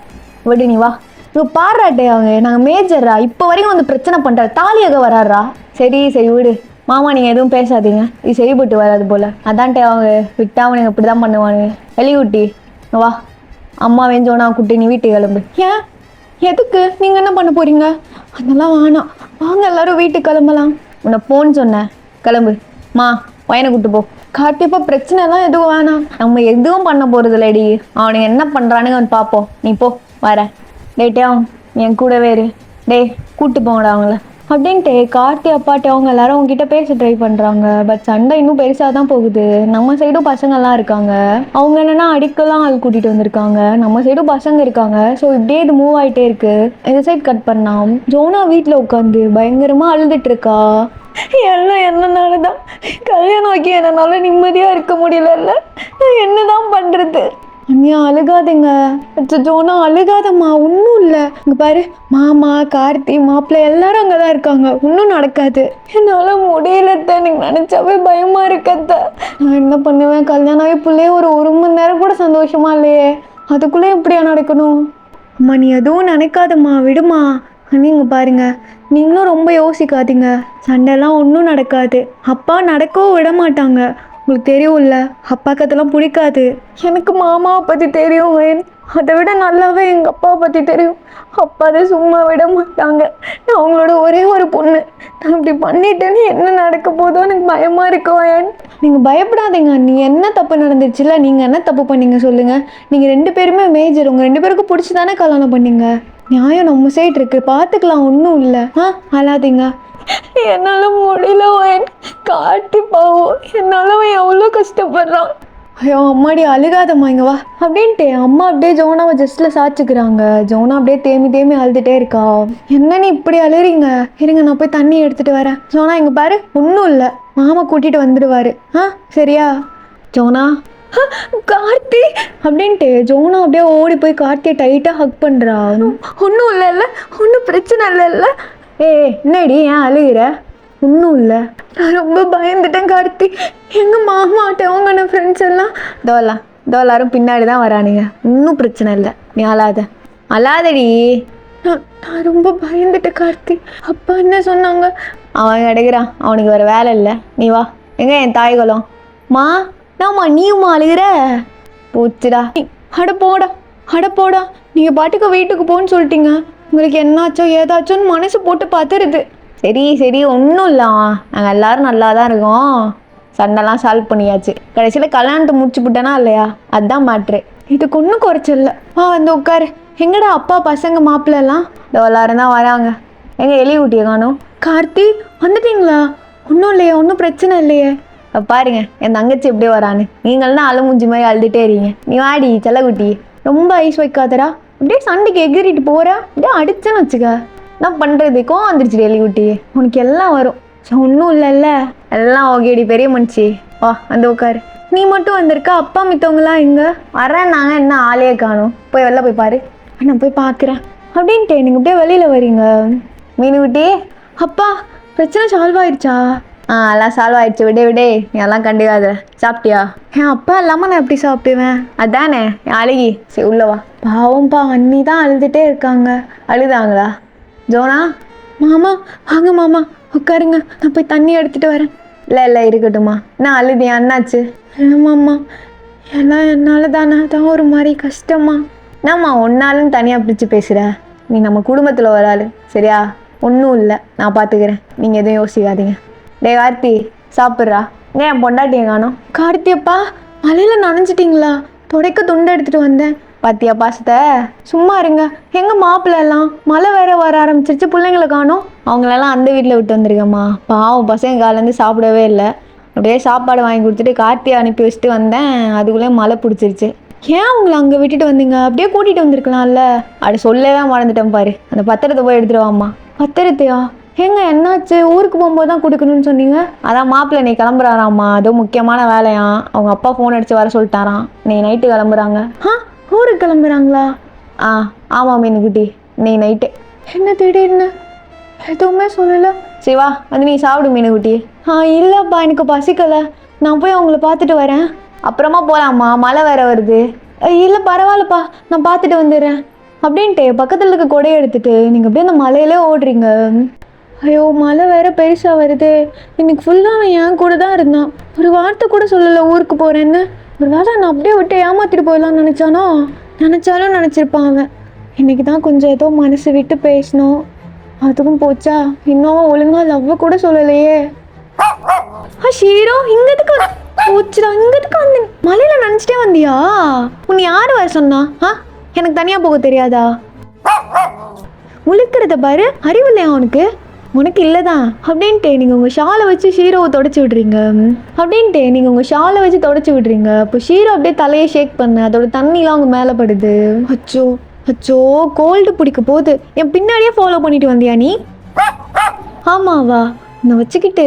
விடு நீ வா. இங்கே பாடுறாட்டே அவங்க, நாங்கள் மேஜர்ரா, இப்போ வரைக்கும் வந்து பிரச்சனை பண்ணுற, தாலியாக வராடுறா. சரி விடு மாமா, நீங்கள் எதுவும் பேசாதீங்க, இது சரிப்பட்டு வராது போல். அதான்ட்டே அவங்க விட்டா அவனுங்க இப்படி தான் பண்ணுவானுங்க. வெளியூட்டி வா, அம்மா வேஞ்சோனா குட்டி நீ வீட்டுக்கு கிளம்பு. ஏன் எதுக்கு? நீங்கள் என்ன பண்ண போகிறீங்க? அதெல்லாம் வேணாம், வாங்க எல்லாரும் வீட்டுக்கு கிளம்பலாம். உன்னை போன்னு சொன்னேன், கிளம்பு. பையனை கூப்பிட்டு போ. கார்த்திப்பா பிரச்சனைலாம் எதுவும் வேணாம், நம்ம எதுவும் பண்ண போகிறது இல்லடி, அவனுங்க என்ன பண்ணுறானுங்கன்னு பார்ப்போம். நீ போ, வர. டேட்டையும் என் கூடவே இரு. கூப்பிட்டு போங்கடா அவங்கள அப்படின்ட்டு கார்த்தி அப்பாட்டி அவங்க எல்லாரும் அவங்ககிட்ட பேச ட்ரை பண்ணுறாங்க. பட் சண்டை இன்னும் பெருசாக தான் போகுது. நம்ம சைடும் பசங்கள்லாம் இருக்காங்க, அவங்க என்னென்னா அடிக்கலாம் ஆள் கூட்டிகிட்டு வந்திருக்காங்க. நம்ம சைடும் பசங்க இருக்காங்க. ஸோ இப்படியே இது மூவ் ஆகிட்டே இருக்கு. இந்த சைட் கட் பண்ணால் ஜோனா வீட்டில் உட்காந்து பயங்கரமாக அழுதுட்டு இருக்கா. எல்லாம் என்னன்னாலதான் கல்யாணம் ஆக்கி என்னால நிம்மதியாக இருக்க முடியல, என்னதான் பண்ணுறது? அண்ணியா அழுகாதீங்க. ஜோனா அழுகாதம்மா, ஒன்றும் இல்லை. இங்கே பாரு, மாமா கார்த்தி மாப்பிள்ளை எல்லாரும் அங்கே தான் இருக்காங்க, ஒன்றும் நடக்காது. என்னால் முடியலத்த, எனக்கு நினச்சாவே பயமாக இருக்கத்த. நான் என்ன பண்ணுவேன்? கல்யாணம் ஆகி பிள்ளையே ஒரு மணி நேரம் கூட சந்தோஷமா இல்லையே, அதுக்குள்ளே எப்படியா நடக்கணும்? அம்மா நீ எதுவும் நினைக்காதம்மா, விடுமா. இங்கே பாருங்க, நீங்களும் ரொம்ப யோசிக்காதீங்க, சண்டைலாம் ஒன்றும் நடக்காது. அப்பா நடக்கவும் விட மாட்டாங்க. உங்களுக்கு தெரியும்ல, அப்பாவுக்கு அதெல்லாம் பிடிக்காது. எனக்கு மாமாவை பற்றி தெரியும், அதை விட நல்லாவே எங்கள் அப்பாவை பற்றி தெரியும். அப்பா அதை சும்மா விட மாட்டாங்க. நான் அவங்களோட ஒரே ஒரு பொண்ணு, நான் இப்படி பண்ணிட்டேன்னு என்ன நடக்க போதோ எனக்கு பயமாக இருக்கோம். நீங்கள் பயப்படாதீங்க, நீ என்ன தப்பு நடந்துச்சுல, நீங்கள் என்ன தப்பு பண்ணீங்க சொல்லுங்கள். நீங்கள் 2 பேருமே மேஜர், உங்கள் 2 பேருக்கும் பிடிச்சி தானே கல்யாணம் பண்ணீங்க. நியாயம் நம்ம சைடு இருக்குது, பார்த்துக்கலாம், ஒன்றும் இல்லை. அழாதீங்க. என்னால் முடியல, காட்டி பாவம், என்னால் எவ்வளோ கஷ்டப்படுறான். ஐயோ அம்மாடி அழுகாதம்மா, இங்கே வா அப்படின்ட்டு அம்மா அப்படியே ஜோனாவை ஜஸ்ட்டில் சாய்ச்சிக்கிறாங்க. ஜோனா அப்படியே தேமி அழுதுகிட்டே இருக்கா. என்ன நீ இப்படி அழுறீங்க? இருங்க நான் போய் தண்ணி எடுத்துகிட்டு வரேன். ஜோனா இங்கே பாரு, ஒன்றும் இல்லை, மாமா கூட்டிகிட்டு வந்துடுவார். சரியா ஜோனா? கார்த்தி அப்படின்ட்டு ஜோனா அப்படியே ஓடி போய் கார்த்தியை டைட்டாக ஹக் பண்ணுறா. ஒன்றும் இல்லைல்ல, ஒன்றும் பிரச்சனை இல்லைல்ல. என்னடி ஏன் அழுகிற? ஒன்றும் இல்லை, நான் ரொம்ப பயந்துட்டேன் கார்த்தி. எங்கள் மாமாட்ட அவங்க ஃப்ரெண்ட்ஸ் எல்லாம் எல்லாரும் பின்னாடி தான் வரானுங்க, ஒன்றும் பிரச்சனை இல்லை, நீ அழாதடி. நான் ரொம்ப பயந்துட்டேன் கார்த்தி. அப்பா என்ன சொன்னாங்க? அவன் கிடைக்கிறான், அவனுக்கு வேறு வேலை இல்லை, நீ வா. எங்க என் தாய்குலம்? நான்மா நீயும்மா அழுகிற? போச்சுடா, அட போடா. அட போடா, நீங்கள் பாட்டுக்கு வீட்டுக்கு போன்னு சொல்லிட்டீங்க. உங்களுக்கு என்னாச்சோ ஏதாச்சோன்னு மனசு போட்டு பார்த்துருது. சரி சரி, ஒன்றும் இல்லை, நாங்கள் எல்லோரும் நல்லா தான் இருக்கோம். சண்டைலாம் சால்வ் பண்ணியாச்சு. கடைசியில் கல்யாணத்தை முடிச்சு விட்டேனா இல்லையா, அதுதான் மேட்ரு. இதுக்கு ஒன்றும் குறைச்சில்ல. வந்து உட்காரு. எங்கடா அப்பா பசங்க மாப்பிள்ளலாம்? இதோ எல்லாரும் தான் வராங்க. எங்கள் எலி ஊட்டியை காணும். கார்த்தி வந்துட்டீங்களா? ஒன்றும் இல்லையே, ஒன்றும் பிரச்சனை இல்லையே. பாருங்க என் தங்கச்சி எப்படியே வரான்னு. நீங்கள்னா அழுமுஞ்சி மாதிரி அழுதுகிட்டே இருக்கீங்க. நீ வாடி செல்லக்குட்டி, ரொம்ப ஐஸ் வைக்காதடா. அப்படியே சண்டைக்கு எகிரிட்டு போகிற, அப்படியே அடிச்சேன்னு வச்சுக்க. என்ன பண்ணுறது, கோவம் வந்துருச்சு எலி ஊட்டி. உனக்கு எல்லாம் வரும். ஒன்றும் இல்லைல்ல, எல்லாம் ஓகேடி பெரிய மனுச்சி. வா வந்து உட்காரு. நீ மட்டும் வந்திருக்கா? அப்பா மித்தவங்களாம் எங்கே? வரேன் நாங்கள், என்ன ஆளையே காணும். போய் வெளில போய் பாரு. நான் போய் பார்க்குறேன் அப்படின்ட்டு நீங்கள் அப்படியே வெளியில் வரீங்க. மீனுக்குட்டி, அப்பா பிரச்சனை சால்வ் ஆயிடுச்சா? எல்லாம் சால்வ் ஆயிடுச்சு. விடே விடே, நீ எல்லாம் கண்டுக்காத. சாப்பிட்டியா? என் அப்பா இல்லாமல் நான் எப்படி சாப்பிடுவேன்? அதானே என் அழுகி. சரி உள்ளவா. பாவம்ப்பா, அண்ணி தான் அழுதுகிட்டே இருக்காங்க. அழுதாங்களா? ஜோனா, மாமா வாங்க மாமா உட்காருங்க, நான் போய் தண்ணி எடுத்துகிட்டு வரேன். இல்லை இருக்கட்டும்மா. நான் அழுதியா? என்னாச்சு? இல்லைம்மாம்மா, எல்லாம் என்னால் தானே, தான் ஒரு மாதிரி கஷ்டமா. என்னம்மா ஒன்னாலும் தனியாக பிடிச்சி பேசுகிற? நீ நம்ம குடும்பத்தில் ஒரு ஆள், சரியா? ஒன்றும் இல்லை, நான் பார்த்துக்கிறேன். நீங்கள் எதுவும் யோசிக்காதீங்க. டே கார்த்தி, சாப்பிட்றா. ஏன் என் பொண்டாட்டியை காணோம்? கார்த்தியப்பா, மழையில் நனைஞ்சிட்டிங்களா? துடைக்க துண்டை எடுத்துகிட்டு வந்தேன். பாத்தியா பாசத்தை? சும்மா இருங்க. எங்கள் மாப்பிள்ளை எல்லாம் மழை வேற வர ஆரம்பிச்சிருச்சு, பிள்ளைங்களை காணோம். அவங்களெல்லாம் அந்த வீட்டில் விட்டு வந்திருக்கேம்மா. பாவம் பசங்க காலேருந்து சாப்பிடவே இல்லை. அப்படியே சாப்பாடு வாங்கி கொடுத்துட்டு கார்த்தியை அனுப்பி வச்சுட்டு வந்தேன். அதுக்குள்ளே மழை பிடிச்சிருச்சு. ஏன் உங்களை அங்கே விட்டுட்டு வந்தீங்க? அப்படியே கூட்டிகிட்டு வந்திருக்கலாம்ல. அப்படி சொல்லவே மறந்துட்டேன் பாரு. அந்த பத்திரத்தை போய் எடுத்துட்டு வாம்மா. பத்திரத்தையா? ஏங்க என்னாச்சு? ஊருக்கு போகும்போது தான் கொடுக்கணும்னு சொன்னீங்க. அதான் மாப்பிள்ளை நீ கிளம்புறாராம்மா, அதுவும் முக்கியமான வேலையாம். அவங்க அப்பா ஃபோன் அடித்து வர சொல்லிட்டாராம். நீ நைட்டு கிளம்புறாங்க. ஊருக்கு கிளம்புறாங்களா? ஆமாம் மீனுக்குட்டி, நீ நைட்டு. என்ன திடீர்னு எதுவுமே சொல்லலை. சிவா வந்து நீ சாப்பிடு மீனுக்குட்டி. இல்லைப்பா, எனக்கு பசிக்கலை. நான் போய் அவங்கள பார்த்துட்டு வரேன். அப்புறமா போகலாம்மா, மழை வேற வருது. இல்லை பரவாயில்லப்பா, நான் பார்த்துட்டு வந்துடுறேன் அப்படின்ட்டு பக்கத்தில் இருக்க கொடையை எடுத்துட்டு நீங்கள் அப்படியே அந்த மலையிலே ஓடுறீங்க. ஐயோ, மழை வேற பெருசாக வருது. இன்னைக்கு ஃபுல்லாக அவன் என் கூட தான் இருந்தான். ஒரு வார்த்தை கூட சொல்லலை ஊருக்கு போகிறேன்னு. ஒரு வேளை நான் அப்படியே விட்டு ஏமாற்றிட்டு போயிடலான்னு நினச்சாலும் நினச்சிருப்பான் அவன். இன்றைக்கி தான் கொஞ்சம் ஏதோ மனசு விட்டு பேசணும், அதுவும் போச்சா. இன்னும் ஒழுங்காக லவ்வை கூட சொல்லலையே. ஷீரோ, இங்கதுக்கு போச்சுடா. இங்கதுக்கு வந்து மலையில் நினச்சிட்டே வந்தியா? உன்னை யார் வர சொன்னா? எனக்கு தனியாக போக தெரியாதா? முழுக்கிறத பாரு, அறிவு இல்லையா உனக்கு? உனக்கு இல்லை தான் அப்படின்ட்டு நீங்கள் உங்கள் ஷாலை வச்சு ஷீரோவை தொடச்சி விட்றீங்க. இப்போ ஷீரோ அப்படியே தலையை ஷேக் பண்ண, அதோட தண்ணிலாம் அவங்க மேலே படுது. அச்சோ அச்சோ, கோல்டு பிடிக்க போகுது. என் பின்னாடியே ஃபாலோ பண்ணிட்டு வந்தியா நீ? ஆமாவா? நான் வச்சுக்கிட்டு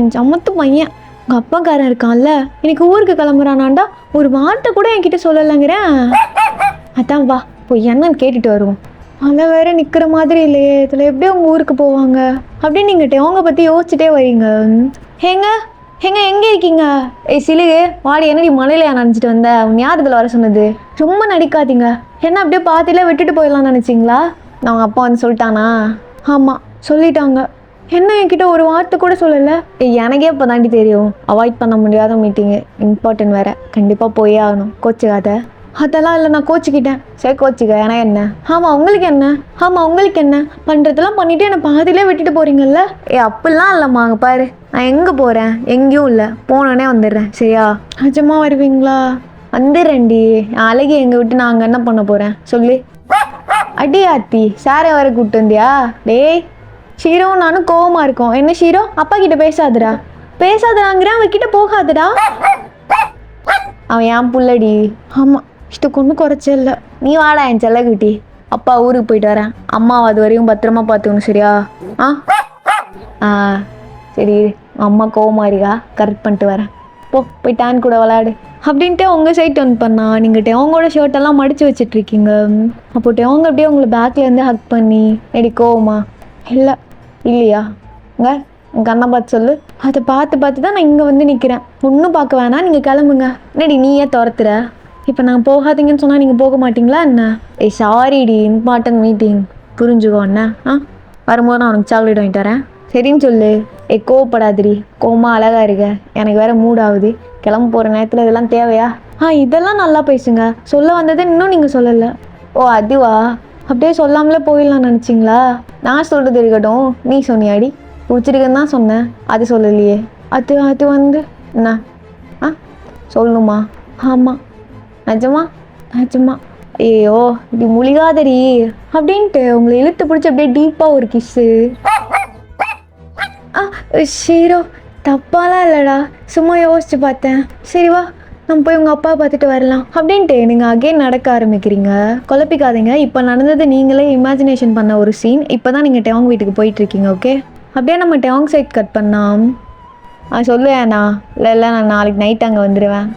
என் சமத்து பையன் உங்கள் அப்பாக்காரன் இருக்கான்ல, எனக்கு ஊருக்கு கிளம்புறானாண்டா, ஒரு வார்த்தை கூட என்கிட்ட சொல்லலைங்கிறேன். அதான் வா போய் என்னன்னு கேட்டுட்டு வருவோம். மழை வேற நிற்கிற மாதிரி இல்லையே, இதில் எப்படி அவங்க ஊருக்கு போவாங்க அப்படின்னு நீங்கள் அவங்க பற்றி யோசிச்சுட்டே வரீங்க. எங்கே இருக்கீங்க? சிலுகு வாடி, என்னடி மழையிலையா நினச்சிட்டு வந்த? உன் யார் இதில் வர சொன்னது? ரொம்ப நடிக்காதீங்க. என்ன அப்படியே பார்த்தில விட்டுட்டு போயிடலாம்னு நினச்சிங்களா? நான் அவங்க அப்பா வந்து சொல்லிட்டானா? ஆமாம் சொல்லிட்டாங்க. என்ன என்கிட்ட ஒரு வார்த்தை கூட சொல்லலை? எனக்கே இப்போ தாண்டி தெரியும். அவாய்ட் பண்ண முடியாத மீட்டிங்கு, இம்பார்ட்டன்ட் வேறு, கண்டிப்பாக போயே ஆகணும். கோச்சுக்காத. அதெல்லாம் இல்லை, நான் கோச்சிக்கிட்டேன். சரி கோச்சிக்க, எனக்கு என்ன? ஆமாம் உங்களுக்கு என்ன? பண்ணுறதெல்லாம் பண்ணிவிட்டு என்னை பாதியிலே விட்டுட்டு போகிறீங்கல்ல? அப்படிலாம் இல்லைம்மா. அங்கே பாரு, நான் எங்கே போகிறேன்? எங்கேயும் இல்லை, போனோடனே வந்துடுறேன். சரியா? நிஜமாக வருவீங்களா? வந்துடுறேன்டி. அழகி எங்கே விட்டு நான் அங்கே என்ன பண்ண போகிறேன் சொல்லு. அடி ஆத்தி, சாரை வர கூப்பிட்டு வந்தியா? டேய் ஷீரோ, நானும் கோவமாக இருக்கோம். என்ன ஷீரோ, அப்பா கிட்ட பேசாதடாங்கிற, அவர்கிட்ட போகாதடா. அவன் என் புள்ளடி. ஆமாம், இதுக்கு ஒன்றும் குறைச்சே இல்லை. நீ வாடா என் செல்லக்குட்டி. அப்பா ஊருக்கு போயிட்டு வரேன். அம்மாவை அது வரையும் பத்திரமா பார்த்துக்கணும், சரியா? சரி, அம்மா கோவமா இருக்கா, கரெக்ட் பண்ணிட்டு வரேன். போய் டேன் கூட விளையாடு அப்படின்ட்டு உங்கள் சைட் ஒன் பண்ணா. நீங்கள் டெவங்கோட ஷர்ட்டெல்லாம் மடித்து வச்சிட்ருக்கீங்க. அப்போ டெவங்க அப்படியே உங்களை பேக்லேருந்து ஹக் பண்ணி, எடி கோவமா? இல்லையா? என் கண்ணை பார்த்து சொல்லு. அதை பார்த்து தான் நான் இங்கே வந்து நிற்கிறேன். ஒன்றும் பார்க்க வேணாம், நீங்கள் கிளம்புங்க. என்னடி நீயே துரத்துற? இப்போ நான் போகாதீங்கன்னு சொன்னால் நீங்கள் போக மாட்டிங்களா என்ன? சாரிடி, இம்பார்ட்டன்ட் மீட்டிங், புரிஞ்சுக்கோ என்ன? வரும்போது நான் உனக்கு சாக்லேட் வாங்கிட்டு வரேன், சரின்னு சொல்லு. கோவப்படாதிரி, கோவமாக அழகாக இருக்க. எனக்கு வேறு மூட் ஆகுது. கிளம்ப போகிற நேரத்தில் இதெல்லாம் தேவையா? இதெல்லாம் நல்லா பேசுங்க. சொல்ல வந்தது இன்னும் நீங்கள் சொல்லலை. ஓ அதுவா? அப்படியே சொல்லாமலே போயிடலாம் நினச்சிங்களா? நான் சொல்கிறது இருக்கட்டும், நீ சொன்னியாடி பிடிச்சிருக்குன்னு தான் சொன்னேன், அது சொல்லலையே. அது வந்து என்ன ஆ சொல்லணுமா? ஆமாம். நிஜமா? நிஜமா. ஐயோ இப்படி முழிகாதடி அப்படின்ட்டு உங்களை இழுத்து பிடிச்சி அப்படியே டீப்பாக ஒரு கிஸ்ஸு. ஷீரோ தப்பாலாம் இல்லைடா, சும்மா யோசிச்சு பார்த்தேன். சரி வா நம்ம போய் உங்கள் அப்பா பார்த்துட்டு வரலாம் அப்படின்ட்டு நீங்கள் அகெயின் நடக்க ஆரம்பிக்கிறீங்க. குழப்பிக்காதீங்க, இப்போ நடந்தது நீங்களே இமேஜினேஷன் பண்ண ஒரு சீன். இப்போ தான் நீங்கள் டெவாங் வீட்டுக்கு போயிட்டுருக்கீங்க. ஓகே, அப்படியே நம்ம டெவாங் சைட் கட் பண்ணலாம். சொல்லுவேண்ணா. இல்லை நான் நாளைக்கு நைட் அங்கே வந்துடுவேன்.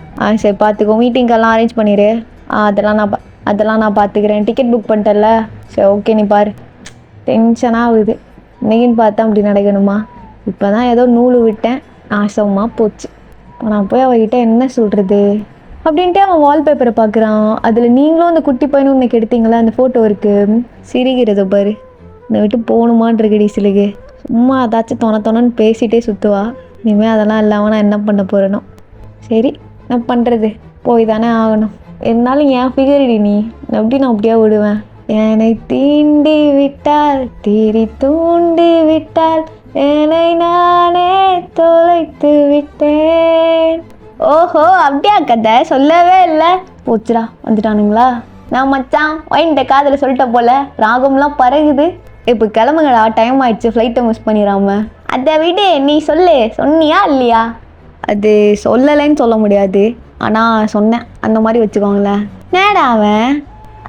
சரி பார்த்துக்கோ, மீட்டிங்கெல்லாம் அரேஞ்ச் பண்ணிடு. அதெல்லாம் நான் பார்த்துக்கிறேன். டிக்கெட் புக் பண்ணிட்டேன்ல. சரி ஓகே, நீ பாரு. டென்ஷனாக ஆகுது, இன்னைக்குன்னு பார்த்தா அப்படி நடக்கணுமா? இப்போ தான் ஏதோ நூல் விட்டேன், நாசமாக போச்சு. நான் போய் அவகிட்ட என்ன சொல்கிறது அப்படின்ட்டு அவன் வால்பேப்பரை பார்க்குறான். அதில் நீங்களும் அந்த குட்டி பையனும் உனக்கு எடுத்தீங்களா அந்த ஃபோட்டோ இருக்குது. சிரிக்கிறத பாரு. இந்த விட்டு போகணுமான்றிருக்கடி சிலுகு. சும்மா ஏதாச்சும் தொணன்னு பேசிகிட்டே சுற்றுவா. இனிமேல் அதெல்லாம் இல்லாமல் நான் என்ன பண்ண போகிறேனோ. சரி நான் பண்ணுறது போய் தானே ஆகணும். இருந்தாலும் என் ஃபிகரிடி நீ எப்படி நான் அப்படியே விடுவேன்? என்னை தீண்டி விட்டால் தீரி தூண்டி விட்டால் என்னை நானே தொலைத்து விட்டேன். ஓஹோ அப்படியா கதை? சொல்லவே இல்லை. போச்சுடா வந்துட்டானுங்களா? நான் மச்சான் வைன்ட்ட காதில் சொல்லிட்ட போல, ராகம்லாம் பறகுது. இப்போ கிளம்புங்கடா, டைம் ஆயிடுச்சு, ஃப்ளைட்டை மிஸ் பண்ணிடாம. அதை விடு, நீ சொன்னியா இல்லையா? அது சொல்லலைன்னு சொல்ல முடியாது, ஆனால் சொன்னேன் அந்த மாதிரி வச்சுக்கோங்களேன். நேடா அவன்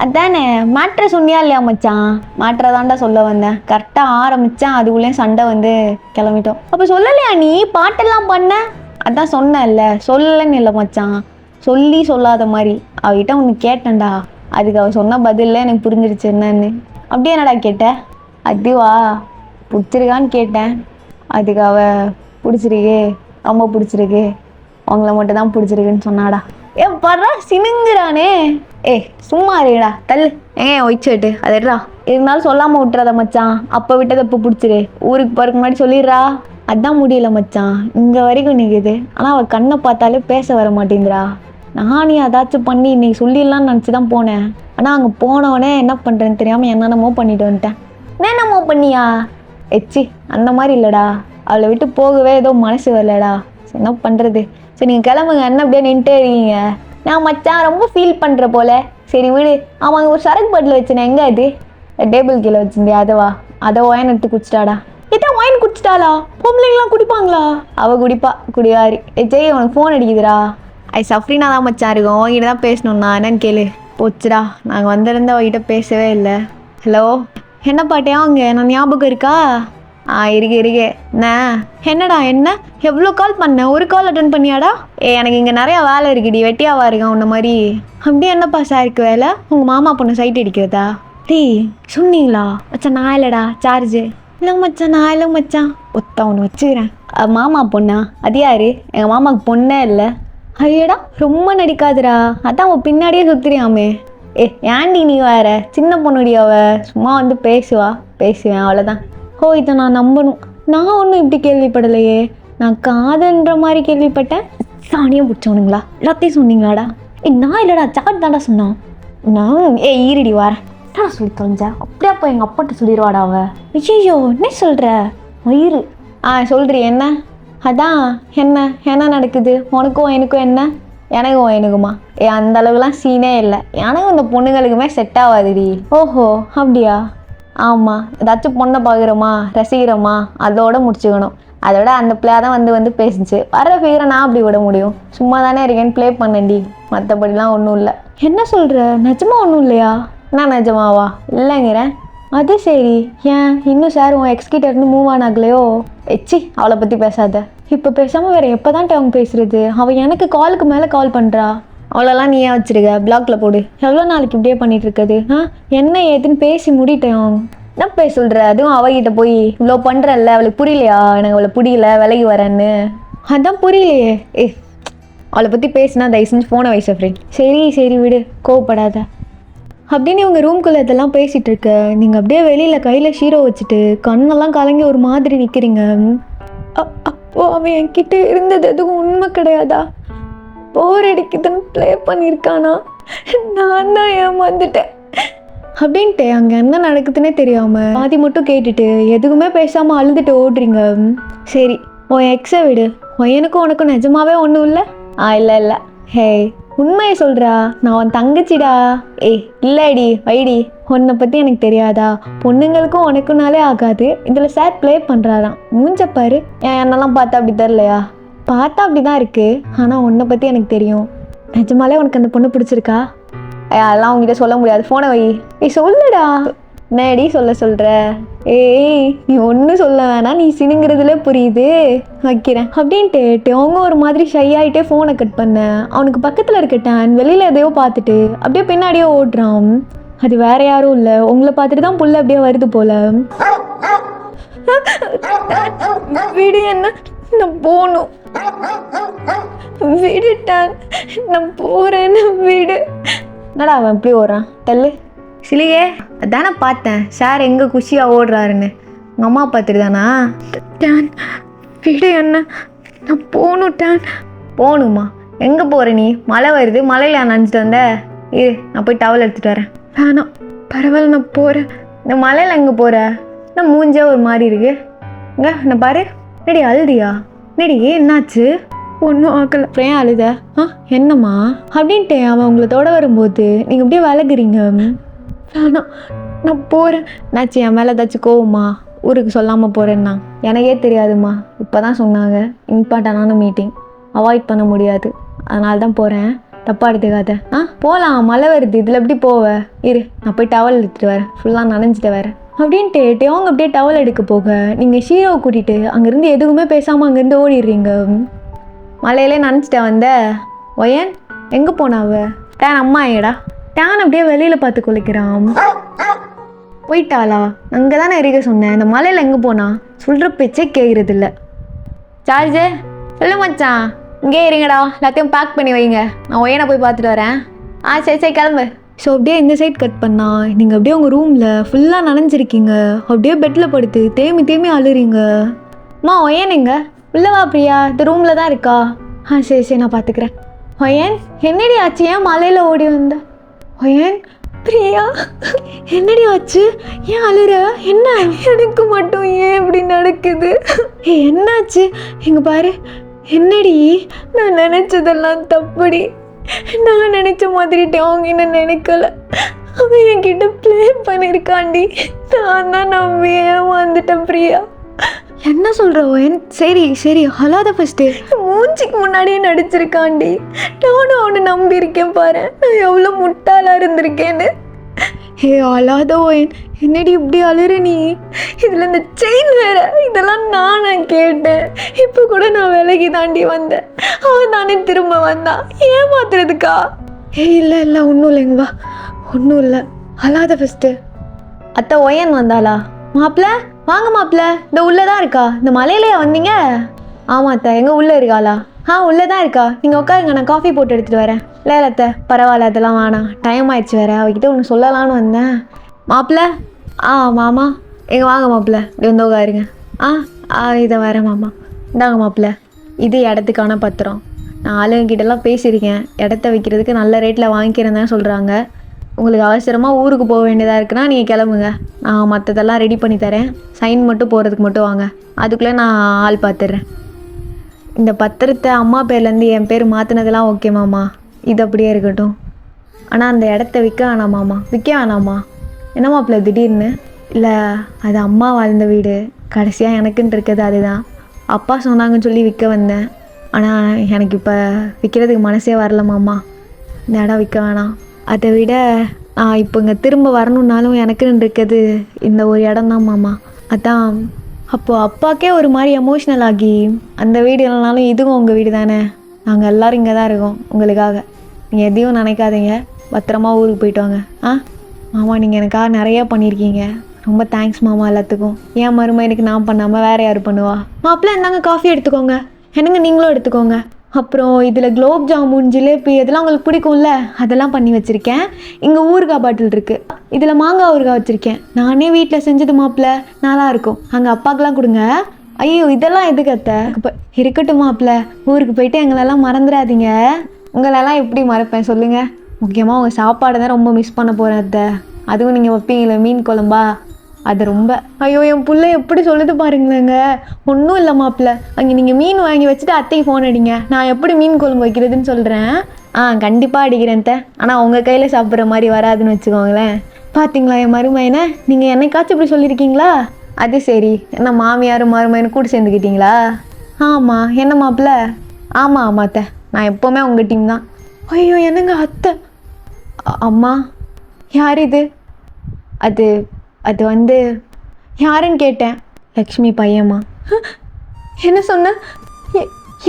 அதானே மேட்ரை சொன்னியா இல்லையா மச்சான்? மேட்ரை தாண்டா சொல்ல வந்தேன். கரெக்டாக ஆரம்பித்தேன், அதுக்குள்ளேயும் சண்டை வந்து கிளம்பிட்டோம். அப்போ சொல்லலையா நீ பாட்டெல்லாம் பண்ண? அதான் சொன்னேன்ல, சொல்லலைன்னு இல்லை மச்சான், சொல்லி சொல்லாத மாதிரி. அவகிட்ட ஒன்று கேட்டேன்டா, அதுக்கு அவள் சொன்ன பதிலில் எனக்கு புரிஞ்சிருச்சு என்னன்னு. அப்படியே என்னடா கேட்ட? அதுவா, பிடிச்சிருக்கான்னு கேட்டேன். அதுக்கு அவள் பிடிச்சிருக்கு, ரொம்ப பிடிச்சிருக்கு, அவங்கள மட்டும் தான் பிடிச்சிருக்குன்னு சொன்னாடா. பர்றா சினுங்குறானே. சும்மா இருடா தள்ளு. ஒயிட்ஷர்ட்டு அதா இருந்தாலும் சொல்லாமல் விட்டுறத மச்சான். அப்போ விட்டதை இப்போ பிடிச்சிரு, ஊருக்கு போகிறதுக்கு முன்னாடி சொல்லிடுறா. அதான் முடியல மச்சான், இங்கே வரைக்கும் நிற்குது. ஆனால் அவள் கண்ணை பார்த்தாலே பேச வர மாட்டேங்கிறா. நானே அதாச்சும் பண்ணி இன்னைக்கு சொல்லிடலான்னு நினச்சி தான் போனேன். ஆனால் அங்கே போனவனே என்ன பண்ணுறேன்னு தெரியாமல் என்னென்னமோ பண்ணிட்டு வந்துட்டேன். என்னென்னமோ பண்ணியா? அந்த மாதிரி இல்லைடா, அவளை விட்டு போகவே ஏதோ மனசு வரலடா. சரி என்ன பண்ணுறது? சரி நீங்கள் கிளம்புங்க, என்ன அப்படியே நின்றுட்டே இருக்கீங்க? நான் மச்சான் ரொம்ப ஃபீல் பண்ணுற போல. சரி விடு. ஆமாம் அங்கே ஒரு சரக்கு பாட்டில் வச்சுனேன், எங்கே அது? டேபிள் கீழே வச்சுருந்தியா? அதை ஒயின் எடுத்து குடிச்சிட்டாடா. இதான் ஒயின் குடிச்சிட்டாளா? பொம்பளைங்களாம் குடிப்பாங்களா? அவள் குடிப்பா, குடியாரி. ஜெய் உனக்கு ஃபோன் அடிக்குதுடா. சஃப்ரினா தான் மச்சான் இருக்கும், அவங்ககிட்ட தான் பேசணும்ண்ணா, என்னன்னு கேளு. போச்சுடா, நாங்கள் வந்திருந்த அவகிட்ட பேசவே இல்லை. ஹலோ என்ன பாட்டியா அங்கே நான் ஞாபகம் இருக்கா? இருக்கு. என்னடா என்ன எவ்வளோ கால் பண்ண, ஒரு கால் அட்டன் பண்ணியாடா? எனக்கு இங்கே நிறையா வேலை இருக்குடி, வெட்டியாவா இருக்கேன் உன்ன மாதிரி. அப்படி என்னப்பா சாருக்கு வேலை? உங்கள் மாமா பொண்ணு சைட் அடிக்கிறதா? சொன்னீங்களா மச்சான்? நான் இல்லைடா, சார்ஜு இல்லை மச்சான், நான் இல்லை மச்சான். ஒன்று வச்சுக்கிறேன். மாமா பொண்ணா? அது யாரு? எங்கள் மாமாவுக்கு பொண்ணே இல்லை. ஐயடா ரொம்ப நடிக்காதுடா, அதான் அவன் பின்னாடியே சுற்றுறியாமே. ஏன்டி நீ வேற? சின்ன பொண்ணுடி அவ, சும்மா வந்து பேசுவேன் அவ்வளோதான். இதை நான் நம்பணும். நான் ஒன்றும் இப்படி கேள்விப்படலையே, நான் காதன்ற மாதிரி கேள்விப்பட்டேன். சாணியாக பிடிச்சவனுங்களா? எல்லாத்தையும் சொன்னீங்களாடா? நான் இல்லைடா, சாட் தாண்டா சொன்னான். நான் ஈரடி வரேன் சொல்லி தொலைஞ்சா. அப்படியே அப்போ எங்கள் அப்பாட்ட சொல்லிடுவாடா அவ. ஐயோ என்ன சொல்கிற வயிறு? சொல்கிறீ என்ன? அதான் என்ன நடக்குது உனக்கும் எனக்கும்? என்ன எனக்கும் எனக்குமா? அந்த அளவுக்குலாம் சீனே இல்லை. எனக்கும் இந்த பொண்ணுங்களுக்குமே செட் ஆகாதுடி. ஓஹோ அப்படியா? ஆமாம், ஏதாச்சும் பொண்ணை பார்க்குறோமா, ரசிக்கிறோமா, அதோட முடிச்சுக்கணும். அதோட அந்த பிள்ளை தான் வந்து பேசிச்சு. வர ஃபிகரை நான் அப்படி விட முடியும்? சும்மா தானே இருக்கேன்னு ப்ளே பண்ணேன்டி, மற்றபடிலாம் ஒன்றும் இல்லை. என்ன சொல்கிற? நிஜமா ஒன்றும் இல்லையா? நான் நிஜமாவா? இல்லைங்கிறேன். அது சரி, ஏன் இன்னும் சார் உன் எக்ஸ்கிட்ட இருந்து மூவ் ஆனாகலையோ? அவளை பற்றி பேசாத. இப்போ பேசாமல் வேறு எப்போ தான் அவங்க பேசுகிறது? அவள் எனக்கு காலுக்கு மேலே கால் பண்ணுறா. அவ்வளோலாம் நீயே வச்சுருக்க, பிளாக்ல போடு. எவ்வளோ நாளைக்கு இப்படியே பண்ணிகிட்டு இருக்குது? என்ன ஏதுன்னு பேசி முடிட்டேன். என்ன பேச சொல்கிற? அதுவும் அவகிட்ட போய் இவ்வளோ பண்ணுறல்ல, அவளுக்கு புரியலையா எனக்கு அவளை பிடிக்கல விலகி வரேன்னு? அதான் புரியலையே. அவளை பற்றி பேசினா தயவு செஞ்சு ஃபோனை வைச ஃப்ரெண்ட். சரி விடு, கோவப்படாத அப்படின்னு இவங்க ரூம்குள்ளே இதெல்லாம் பேசிகிட்டு இருக்க. நீங்கள் அப்படியே வெளியில் கையில் ஷீரோ வச்சுட்டு கண்ணெல்லாம் கலங்கி ஒரு மாதிரி நிற்கிறீங்க. அப்போ அவன் என்கிட்ட இருந்தது எதுவும் உண்மை கிடையாதா? போர் அடிக்குதுன்னு ப்ளே பண்ணியிருக்கானா, நான் தான் ஏமாந்துட்டேன் அப்படின்ட்டு அங்கே என்ன நடக்குதுன்னே தெரியாமல் பாதி மட்டும் கேட்டுட்டு எதுவுமே பேசாமல் அழுதுட்டு ஓடுறீங்க. சரி, உன் எக்ஸை விடு. எனக்கும் உனக்கும் நிஜமாவே ஒன்றும் இல்லை? இல்லை ஹே, உண்மையை சொல்கிறா, நான் உன் தங்கச்சிடா. ஏய் இல்லைடி, வைடி, உன்னை பற்றி எனக்கு தெரியாதா? பொண்ணுங்களுக்கும் உனக்குனாலே ஆகாது, இதில் சார் ப்ளே பண்ணுறாராம். மூஞ்சப்பாரு. என்னெல்லாம் பார்த்தா அப்படி தரலையா? பார்த்தா அப்படி தான் இருக்குது, ஆனால் உன்னை பற்றி எனக்கு தெரியும். நிஜமாலே உனக்கு அந்த பொண்ணு பிடிச்சிருக்கா? அதெல்லாம் உங்ககிட்ட சொல்ல முடியாது, ஃபோனை வை. சொல்லுடா. நேடி சொல்கிற? ஏய், நீ ஒன்றும் சொல்ல வேணாம், நீ சினுங்கிறதுல புரியுது, வைக்கிறேன் அப்படின்ட்டு அவங்க ஒரு மாதிரி ஷை ஆகிட்டே ஃபோனை கட் பண்ண. அவனுக்கு பக்கத்தில் இருக்கட்டான் வெளியில் எதையோ பார்த்துட்டு அப்படியே பின்னாடியே ஓடுறான். அது வேற யாரும் இல்லை, உங்களை பார்த்துட்டு தான் புள்ள அப்படியே வருது போல. விடு, என்ன நான் போகணும், விடுட்டான், நான் போகிறேன்னு விடு. என்னடா அவன் எப்படி ஓடுறான் தள்ளு. சிலியே, அதானே பார்த்தேன் சார் எங்கே குஷியாக ஓடுறாருன்னு. உங்கள் அம்மா பார்த்துட்டு தானா? டேன் விடு, என்ன நான் போகணும். டேன் போகணுமா? எங்கே போகிற நீ? மழை வருது, மழையில் நினச்சிட்டு வந்த. இரு, நான் போய் டவல் எடுத்துகிட்டு வரேன். வேணாம் பரவாயில்ல, நான் போகிறேன். இந்த மழையில் எங்கே போகிற? நான் மூஞ்சே ஒரு மாதிரி இருக்கு. இங்கே என்ன பாரு. நடி அழுதியா? நடி என்னாச்சு? ஒன்றும் ஆக்கலை. அப்புறம் ஏன் அழுத? என்னம்மா அப்படின்ட்டு அவன் உங்களை தொட வரும்போது நீங்கள் அப்படியே விலகுறீங்க. வேணாம் நான் போகிறேன். நாச்சு என் மேலே ஏதாச்சும் கோவமா? ஊருக்கு சொல்லாமல் போகிறேன்னா? எனக்கே தெரியாதுமா, இப்போ தான் சொன்னாங்க. இம்பார்ட்டண்டான மீட்டிங், அவாய்ட் பண்ண முடியாது, அதனால தான் போகிறேன். தப்பாக எடுத்துக்காத. போகலாம், மழை வருது, இதில் எப்படி போவ? இரு, நான் போய் டவல் எடுத்துகிட்டு வரேன், ஃபுல்லாக நனைஞ்சிட்டு வரேன் அப்படின்ட்டு அவங்க அப்படியே டவல் எடுக்க போக நீங்கள் ஷீரோவை கூட்டிகிட்டு அங்கேருந்து எதுவுமே பேசாமல் அங்கேருந்து ஓடிடுறீங்க. மலையிலே நினச்சிட்ட வந்த ஒயன் எங்கே போனாவ? டேன் அம்மா ஏடா. டேன் அப்படியே வெளியில் பார்த்து குளிக்கிறான். போயிட்டாளா? அங்கே தானே இருக்க சொன்னேன். இந்த மலையில் எங்கே போனா? சொல்கிற பேச்சே கேட்குறது இல்லை. சார்ஜு சொல்லு மச்சான், இங்கே இருங்கடா, எல்லாத்தையும் பேக் பண்ணி வைங்க, நான் ஒயனை போய் பார்த்துட்டு வரேன். சரி கிளம்பு. ஸோ அப்படியே இந்த சைட் கட் பண்ணா நீங்கள் அப்படியே உங்கள் ரூமில் ஃபுல்லாக நனைஞ்சிருக்கீங்க. அப்படியே பெட்டில் படுத்து தேமி அழுறீங்க. அம்மா ஒயன் எங்க? உள்ளவா பிரியா, இந்த ரூமில் தான் இருக்கா? சரி நான் பார்த்துக்கிறேன். ஒயன் என்னடி ஆச்சு? ஏன் மலையில் ஓடி வந்த? ஒயன் பிரியா என்னடி ஆச்சு? ஏன் அழுற? என்ன? எனக்கு மட்டும் ஏன் இப்படி நடக்குது? என்னாச்சு? எங்க பாரு. என்னடி? நான் நினச்சதெல்லாம் தப்புடி. நான் நினச்ச மாதிரிட்டே அவங்க என்ன நினைக்கல. அவன் என்கிட்ட ப்ளே பண்ணியிருக்காண்டி. நான் தான் நம்பி ஏமாந்துட்டேன் பிரியா. என்ன சொல்கிற ஒயன்? சரி அழாத ஃபஸ்ட்டு. மூஞ்சிக்கு முன்னாடியே நடிச்சிருக்காண்டி. நானும் அவனை நம்பியிருக்கேன் பாரு, நான் எவ்வளோ முட்டாளாக இருந்திருக்கேன்னு. அழாத ஒயன், என்னடி இப்படி அழுற நீ? இதில் இந்த செயின் வேற, இதெல்லாம் நான் கேட்டேன். இப்போ கூட நான் விலகி தாண்டி வந்தேன், அவன் தானே திரும்ப வந்தான். ஏமாத்துறதுக்கா? இல்லை ஒன்றும் இல்லைங்க, வா, ஒன்றும் இல்லை, அழாத ஃபஸ்ட்டு. அத்தை ஒயன் வந்தாளா? மாப்பிள்ள வாங்க மாப்பிள்ள, இந்த உள்ளே தான் இருக்கா. இந்த மலையிலையா வந்தீங்க? ஆமாம் அத்தை, எங்கே உள்ளே இருக்காளா? உள்ளே தான் இருக்கா. நீங்கள் உட்காருங்க, நான் காஃபி போட்டு எடுத்துகிட்டு வரேன். இல்லை அத்தை பரவாயில்ல, அதெல்லாம் வேணாம், டைம் ஆயிடுச்சு வேறு. அவகிட்ட ஒன்று சொல்லலான்னு வந்தேன். மாப்பிள்ள மாமா எங்கே வாங்க மாப்பிள்ள, இப்படி வந்து உட்காருங்க. இதை வரேன் மாமா. இந்தாங்க மாப்பிள்ள, இது இடத்துக்கான பத்திரம். நான் ஆளுங்கிட்டலாம் பேசியிருக்கேன், இடத்த வைக்கிறதுக்கு நல்ல ரேட்டில் வாங்கிக்கிறேன் தான் சொல்கிறாங்க. உங்களுக்கு அவசரமாக ஊருக்கு போக வேண்டியதாக இருக்குன்னா நீங்கள் கிளம்புங்க, நான் மற்றதெல்லாம் ரெடி பண்ணி தரேன். சைன் மட்டும் போகிறதுக்கு மட்டும் வாங்க, அதுக்குள்ளே நான் ஆள் பார்த்துட்றேன். இந்த பத்திரத்தை அம்மா பேர்லேருந்து என் பேர் மாற்றினதெல்லாம் ஓகே மாமா, இது அப்படியே இருக்கட்டும். ஆனால் அந்த இடத்த விற்க வேணாமாம்மா. விற்க வேணாமா? என்ன மாப்பிள்ள திடீர்னு? இல்லை, அது அம்மா வாழ்ந்த வீடு, கடைசியாக எனக்குன்னு இருக்கிறது அதுதான். அப்பா சொன்னாங்கன்னு சொல்லி விற்க வந்தேன். ஆனால் எனக்கு இப்போ விற்கிறதுக்கு மனசே வரலமாம்மா. இந்த இடம் விற்க வேணாம். அதை விட நான் இப்போ இங்கே திரும்ப வரணுன்னாலும் எனக்குன்னு இருக்கிறது இந்த ஒரு இடம் தான் மாமா. அதான் அப்போது அப்பாக்கே ஒரு மாதிரி எமோஷ்னல் ஆகி, அந்த வீடு இல்லைனாலும் இதுவும் உங்கள் வீடு தானே, நாங்கள் எல்லோரும் இங்கே தான் இருக்கோம் உங்களுக்காக, நீங்கள் எதையும் நினைக்காதீங்க, பத்திரமா ஊருக்கு போயிட்டு வாங்க. மாமா நீங்கள் எனக்காக நிறையா பண்ணியிருக்கீங்க, ரொம்ப தேங்க்ஸ் மாமா எல்லாத்துக்கும். ஏன் மருமையனுக்கு நான் பண்ணாமல் வேறு யார் பண்ணுவா? மாப்பிள்ள இந்தாங்க காஃபி எடுத்துக்கோங்க, என்னங்க நீங்களும் எடுத்துக்கோங்க. அப்புறம் இதில் குலோப் ஜாமுன், ஜிலேபி இதெல்லாம் உங்களுக்கு பிடிக்கும்ல, அதெல்லாம் பண்ணி வச்சுருக்கேன். இங்கே ஊறுகாய் பாட்டில் இருக்குது, இதில் மாங்காய் ஊறுகாய் வச்சுருக்கேன், நானே வீட்டில் செஞ்சது மாப்பிள்ள, நல்லா இருக்கும். அங்கே அப்பாக்கெலாம் கொடுங்க. ஐயோ இதெல்லாம் எதுக்கு அத்தை? இருக்கட்டும் மாப்பிள்ள, ஊருக்கு போயிட்டு எங்களெல்லாம் மறந்துடாதீங்க. உங்களெல்லாம் எப்படி மறப்பேன் சொல்லுங்கள். முக்கியமாக உங்கள் சாப்பாடு தான் ரொம்ப மிஸ் பண்ண போகிறேன் அத்தை. அதுவும் நீங்கள் வைப்பீங்களே மீன் குழம்பா, அது ரொம்ப. ஐயோ என் பிள்ளை எப்படி சொல்லுது பாருங்களேங்க. ஒன்றும் இல்லை மாப்பிள்ள, அங்கே நீங்கள் மீன் வாங்கி வச்சுட்டு அத்தைக்கு ஃபோன் அடிங்க, நான் எப்படி மீன் குழம்பு வைக்கிறதுன்னு சொல்கிறேன். கண்டிப்பாக அடிக்கிறேன் அத்தை. ஆனால் உங்கள் கையில் சாப்பிட்ற மாதிரி வராதுன்னு வச்சுக்கோங்களேன். பார்த்தீங்களா என் மருமையனை, நீங்கள் என்னைக்காச்சும் இப்படி சொல்லியிருக்கீங்களா? அது சரி, என்ன மாமியாரும் மருமையனும் கூட சேர்ந்துக்கிட்டீங்களா? ஆமாம். என்ன மாப்பிள்ள? ஆமாம் அத்தை, நான் எப்போவுமே உங்கள் டீம் தான். ஐயோ என்னங்க அத்தை? அம்மா யார் இது? அது அது வந்து யாருன்னு கேட்டேன். லக்ஷ்மி பையம்மா. என்ன சொன்ன?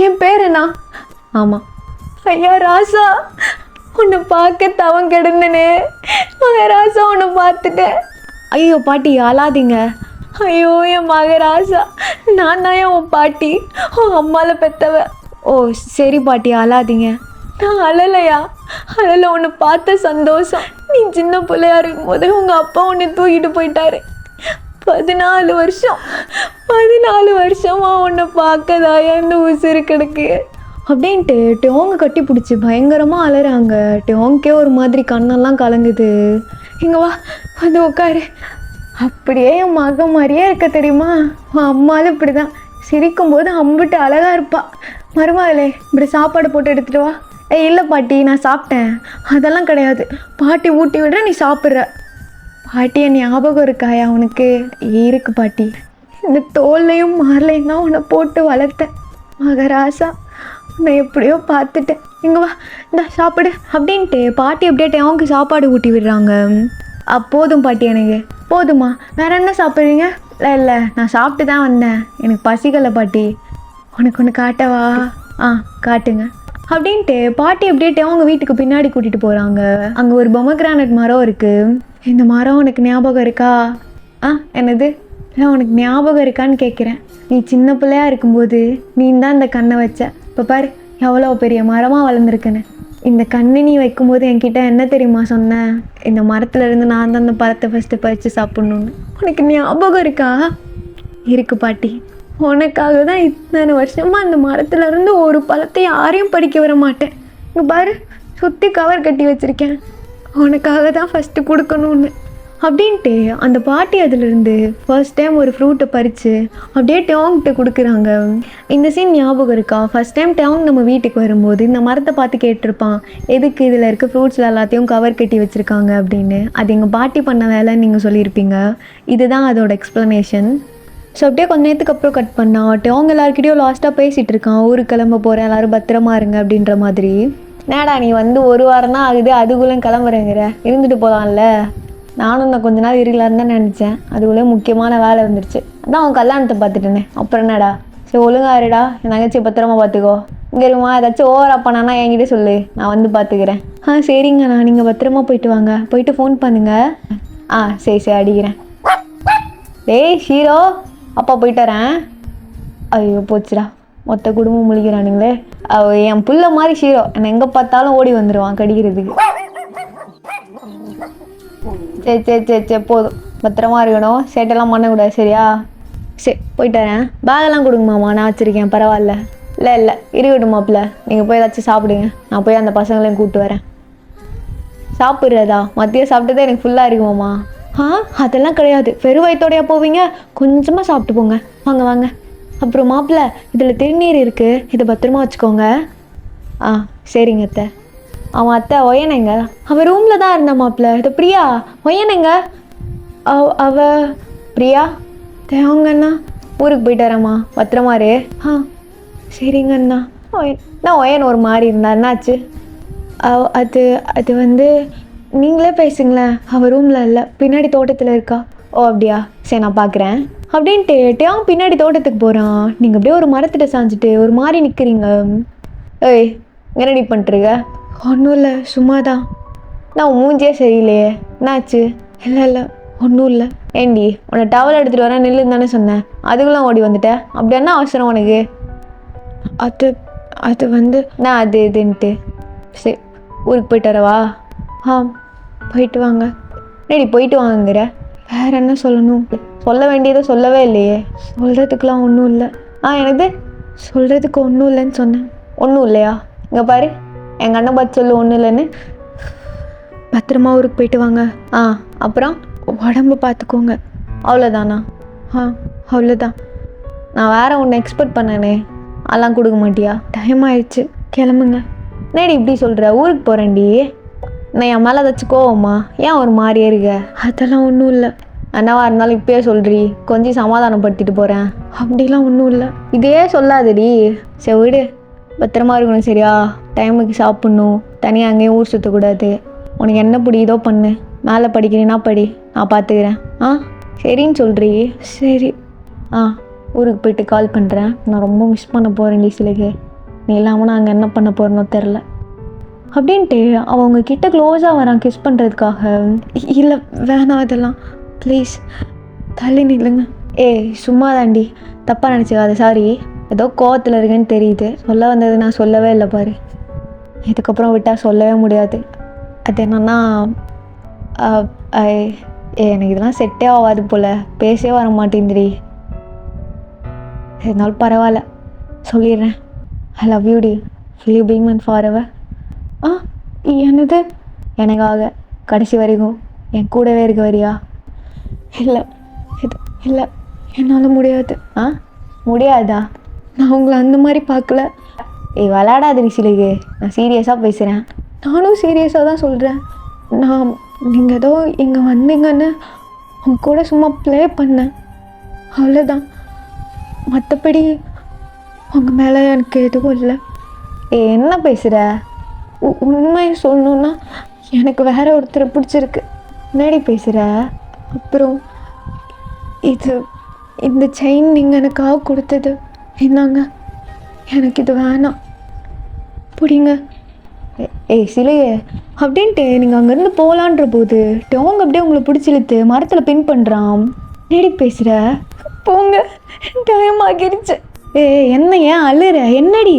என் பேர் என்ன? ஆமாம். ஐயா ராசா, உன்னை பார்க்க தவம் கிடந்தனே. ராசா உன்னை பார்த்துட்டேன். ஐயோ பாட்டி அழாதீங்க. ஐயோ என் மகராசா, நான் தான் உன் பாட்டி, உன் அம்மாவில் பெற்றவ. ஓ சரி பாட்டி அழாதீங்க. நான் அழலையா? அழலை, உன்னை பார்த்த சந்தோஷம். நீ சின்ன பிள்ளையா இருக்கும்போது உங்கள் அப்பா உன்னை தூக்கிட்டு போயிட்டாரு. 14 வருஷமா உன்னை பார்க்கதாயா இந்த உசுறு கிடக்கு அப்படின்ட்டு டோங்க கட்டி பிடிச்சி பயங்கரமாக அலறாங்க. டோங்கே ஒரு மாதிரி கண்ணெல்லாம் கலங்குது. இங்கே வா, வந்து உட்காரு. அப்படியே என் மக மாதிரியே இருக்க தெரியுமா? அம்மாலும் இப்படி தான் சிரிக்கும்போது அம்பிட்டு அழகாக இருப்பா. மருமகளே, இப்படி சாப்பாடு போட்டு எடுத்துகிட்டு வா. இல்லை பாட்டி, நான் சாப்பிட்டேன். அதெல்லாம் கிடையாது, பாட்டி ஊட்டி விடுற, நீ சாப்பிட்ற. பாட்டி என் ஞாபகம் இருக்காயா உனக்கு? இருக்கு பாட்டி. இந்த தோல்லையும் மார்லையும் தான் உன்னை போட்டு வளர்த்தேன் மகராசா. உன்னை எப்படியோ பார்த்துட்டேன். இங்கே வா, இந்த சாப்பிடு அப்படின்ட்டு பாட்டி அப்படியே அவங்களுக்கு சாப்பாடு ஊட்டி விடுறாங்க. போதும் பாட்டி, எனக்கு போதுமா? வேற என்ன சாப்பிட்றீங்க? இல்லை நான் சாப்பிட்டு தான் வந்தேன், எனக்கு பசிக்கலை பாட்டி. உனக்கு ஒன்று காட்டவா? காட்டுங்க அப்படின்ட்டு பாட்டி அப்படியே அவங்க வீட்டுக்கு பின்னாடி கூட்டிகிட்டு போகிறாங்க. அங்கே ஒரு பொமக்ரானட் மரம் இருக்குது. இந்த மரம் உனக்கு ஞாபகம் இருக்கா? என்னது? இல்லை உனக்கு ஞாபகம் இருக்கான்னு கேட்குறேன். நீ சின்ன பிள்ளையா இருக்கும்போது நீ தான் இந்த கண்ணை வச்ச. இப்போ பாரு எவ்வளோ பெரிய மரமாக வளர்ந்துருக்குன்னு. இந்த கண்ணை நீ வைக்கும்போது என்கிட்ட என்ன தெரியுமா சொன்னேன்? இந்த மரத்துலேருந்து நான் தான் அந்த பழத்தை ஃபஸ்ட்டு பறித்து சாப்பிட்ணுன்னு. உனக்கு ஞாபகம் இருக்கா? இருக்கு பாட்டி. உனக்காக தான் இத்தனை வருஷமாக அந்த மரத்துலேருந்து ஒரு பழத்தை யாரையும் பறிக்க வர மாட்டேன். இங்கே பாரு, சுற்றி கவர் கட்டி வச்சுருக்கேன், உனக்காக தான் ஃபஸ்ட்டு கொடுக்கணுன்னு அப்படின்ட்டு அந்த பாட்டி அதிலிருந்து ஃபர்ஸ்ட் டைம் ஒரு ஃப்ரூட்டை பறித்து அப்படியே டேங்கிட்ட கொடுக்குறாங்க. இந்த சீன் ஞாபகம் இருக்கா? ஃபஸ்ட் டைம் டேங் நம்ம வீட்டுக்கு வரும்போது இந்த மரத்தை பார்த்து கேட்டிருப்பான், எதுக்கு இதில் இருக்க ஃப்ரூட்ஸில் எல்லாத்தையும் கவர் கட்டி வச்சுருக்காங்க அப்படின்னு. அது எங்கள் பாட்டி பண்ண வேலைன்னு நீங்கள் சொல்லியிருப்பீங்க. இதுதான் அதோட எக்ஸ்ப்ளனேஷன். ஸோ அப்படியே கொஞ்ச நேரத்துக்கு அப்புறம் கட் பண்ணான். டேங் எல்லாருக்கிட்டையும் லாஸ்ட்டாக பேசிகிட்டு இருக்கான், ஊருக்கு கிளம்ப போகிறேன், எல்லோரும் பத்திரமா இருங்க அப்படின்ற மாதிரி. நேடா நீ வந்து 1 வாரம் தான் ஆகுது, அதுக்குள்ளே கிளம்புறேங்கிற, இருந்துட்டு போகலாம்ல. நானும் நான் கொஞ்ச நாள் இருக்கலான்னு தான் நினச்சேன், அதுக்குள்ளே முக்கியமான வேலை வந்துருச்சு, அதான் அவன் கல்யாணத்தை பார்த்துட்டேனே. அப்புறம் என்னடா? சரி ஒழுங்கா இருடா, என் தங்கச்சி பத்திரமா பார்த்துக்கோ. இங்கே இருமா, ஏதாச்சும் ஓவராக பண்ணானா என்கிட்ட சொல்லு, நான் வந்து பார்த்துக்கிறேன். சரிங்கண்ணா, நீங்கள் பத்திரமா போயிட்டு வாங்க, போயிட்டு ஃபோன் பண்ணுங்க. சரி அடிக்கிறேன். டேய் ஷீரோ, அப்பா போயிட்டு வரேன். ஐயோ போச்சுடா, மொத்த குடும்பம் முழிக்கிறானுங்களே. என் புள்ள மாதிரி ஷீரோ, என்னை எங்கே பார்த்தாலும் ஓடி வந்துடுவான் கடிக்கிறதுக்கு. சரி போதும், பத்திரமா இருக்கணும், சேட்டெல்லாம் பண்ணக்கூடாது சரியா? சரி போயிட்டு வரேன். பேகெல்லாம் கொடுங்க மாமா, நான் வச்சுருக்கேன், பரவாயில்ல. இல்லை இருக்கட்டும் மாப்பிள்ள, நீங்கள் போய் ஏதாச்சும் சாப்பிடுங்க, நான் போய் அந்த பசங்களையும் கூப்பிட்டு வரேன். சாப்பிட்றதா? மதியம் சாப்பிட்டதே எனக்கு ஃபுல்லாக இருக்குமாம்மா. அதெல்லாம் கிடையாது, பெரு வயிற்றோடையா போவீங்க, கொஞ்சமாக சாப்பிட்டு போங்க. வாங்க. அப்புறம் மாப்பிள்ள, இதில் திருநீர் இருக்குது, இதை பத்திரமா வச்சுக்கோங்க. சரிங்க அத்தை. அவன் அத்தை ஒயனைங்க, அவள் ரூமில் தான் இருந்தா மாப்பிள்ள. இது பிரியா ஒயனைங்க, அவ பிரியா தேவங்கண்ணா ஊருக்கு போயிட்டு வரேம்மா, பத்திரமா இரு. சரிங்கண்ணா. நான் ஒயன் ஒரு மாதிரி இருந்தா, என்னாச்சு? அது வந்து நீங்களே பேசுங்களேன், அவள் ரூமில் இல்லை, பின்னாடி தோட்டத்தில் இருக்கா. ஓ அப்படியா, சரி நான் பார்க்குறேன் அப்படின்ட்டு டேங் பின்னாடி தோட்டத்துக்கு போகிறான். நீங்கள் அப்படியே ஒரு மரத்திட்ட சாஞ்சிட்டு ஒரு மாதிரி நிற்கிறீங்க. ஏய் என்னடி பண்ணிட்டுருக்க? ஒன்றும் இல்லை, சும்மா தான். நான் மூஞ்சியே சரியில்லையே, என்னாச்சு? இல்லை ஒன்றும் இல்லை. ஏண்டி உன்னை டவல் எடுத்துகிட்டு வரேன் நில்லுன்னு தானே சொன்னேன், அதுக்குள்ளே ஓடி வந்துட்டேன், அப்படி என்ன அவசரம் உனக்கு? அது வந்து நான் அது இதுன்ட்டு. சரி ஊருக்கு போயிட்டு வரவா? போயிட்டு வாங்க. என்னடி போயிட்டு வாங்குங்கிற? வேற என்ன சொல்லணும்? சொல்ல வேண்டியதை சொல்லவே இல்லையே. சொல்கிறதுக்கெலாம் ஒன்றும் இல்லை. எனக்கு சொல்கிறதுக்கு ஒன்றும் இல்லைன்னு சொன்னேன். ஒன்றும் இல்லையா? இங்கே பாரு, எங்கள் அண்ணன் பார்த்து சொல்லு ஒன்றும் இல்லைன்னு. பத்திரமா ஊருக்கு போயிட்டு வாங்க. அப்புறம் உடம்பு பார்த்துக்கோங்க. அவ்வளோதானா? அவ்வளோதான். நான் வேற ஒன்று எக்ஸ்பெக்ட் பண்ணேனே, அதெல்லாம் கொடுக்க மாட்டியா? டைம் ஆயிடுச்சு, கிளம்புங்க. நேடி இப்படி சொல்கிற? ஊருக்கு போகிறேன்டி. நான் என் மேலே ஏதாச்சும் கோவமா? ஏன் ஒரு மாதிரியே இருக்க? அதெல்லாம் ஒன்றும் இல்லை. என்னவா இருந்தாலும் இப்பயே சொல்றி, கொஞ்சம் சமாதானப்படுத்திட்டு போகிறேன். அப்படிலாம் ஒன்றும் இல்லை. இதே சொல்லாதடி. சரி விடு, பத்திரமா இருக்கணும் சரியா? டைமுக்கு சாப்பிட்ணும், தனியாக அங்கேயும் ஊர் சுற்றக்கூடாது. உனக்கு என்ன பிடிக்குதோ பண்ணு. மேலே படிக்கிறீன்னா படி, நான் பார்த்துக்கிறேன். சரின்னு சொல்கிறீ? சரி. ஊருக்கு போயிட்டு கால் பண்ணுறேன். நான் ரொம்ப மிஸ் பண்ண போகிறேன்டி சிலைக்கு. நீ இல்லாமல் நான் அங்கே என்ன பண்ண போகிறேனோ தெரில அப்படின்ட்டு அவங்க கிட்ட க்ளோஸாக வரான் கிஸ் பண்ணுறதுக்காக. இல்லை வேணாம், அதெல்லாம் ப்ளீஸ் தள்ளி நில்லுங்க. சும்மா தாண்டி, தப்பாக நினச்சிக்காத. சாரி, ஏதோ கோவத்தில் இருக்குன்னு தெரியுது. சொல்ல வந்தது நான் சொல்லவே இல்லை பாரு. இதுக்கப்புறம் விட்டால் சொல்லவே முடியாது. அது என்னன்னா, எனக்கு இதெல்லாம் செட்டே ஆகாது போல், பேசவே வர மாட்டேங்குதுடி. இருந்தாலும் பரவாயில்ல, சொல்லிடுறேன். ஐ லவ் யூ டி. Will you be mine forever? என்னது? எனக்காக கடைசி வரைக்கும் என் கூடவே இருக்க வரியா? இல்லை இல்லை, என்னால் முடியாது. முடியாதா? நான் உங்களை அந்த மாதிரி பார்க்கல. விளையாடாதடி சிலைக்கு, நான் சீரியஸாக பேசுகிறேன். நானும் சீரியஸாக தான் சொல்கிறேன். நீங்கள் ஏதோ இங்கே வந்தீங்கன்னு உங்க கூட சும்மா ப்ளே பண்ணேன், அவ்வளோதான். மற்றபடி உங்கள் மேலே எனக்கு எதுவும் இல்லை. என்ன பேசுகிற? உண்மையை சொல்லணுன்னா எனக்கு வேற ஒருத்தரை பிடிச்சிருக்கு. முன்னாடி பேசுகிற. அப்புறம் இந்த செயின் நீங்கள் எனக்காக கொடுத்தது, என்னங்க, எனக்கு இது வேணாம், பிடிங்க. சிலையே அப்படின்ட்டு நீங்கள் அங்கேருந்து போகலான்ற போது டோங்க அப்படியே உங்களை பிடிச்சிழுத்து மரத்தில் பின் பண்ணுறான். நேடி பேசுகிற? போங்க, டைம் ஆகிடுச்சு. என்ன ஏன் அழுற? என்னடி?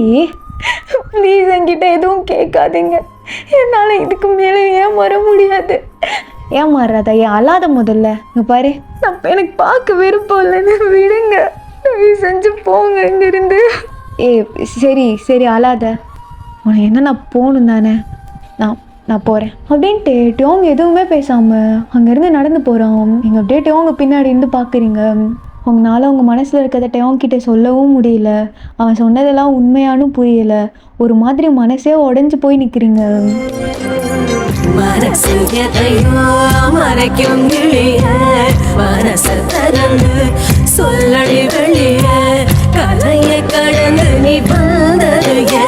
ப்ளீஸ் என்கிட்ட எதுவும் கேட்காதீங்க. என்னால் இதுக்கு மேலே ஏன் வர முடியாது. ஏன் மாறாதா? ஏன் அழாத முதல்ல. இங்கே பாரு, எனக்கு பார்க்க விருப்பம் இல்லைன்னு விடுங்க. செஞ்சு போங்க இங்கிருந்து. சரி சரி, அழாத. உனக்கு என்ன, நான் போகணும் தானே, நான் போகிறேன் அப்படின்ட்டு டோங்க எதுவுமே பேசாமல் அங்கேருந்து நடந்து போகிறான். நீங்கள் அப்படியே டோங்க பின்னாடி இருந்து பார்க்குறீங்க. உங்களால் உங்கள் மனசில் இருக்கிறத டோங்கிட்ட சொல்லவும் முடியல. அவன் சொன்னதெல்லாம் உண்மையானு புரியல. ஒரு மாதிரி மனசே உடஞ்சி போய் நிற்கிறீங்க. சொல்லடி வெளிய கலையை கடந்து நீ வந்தது எனக்கு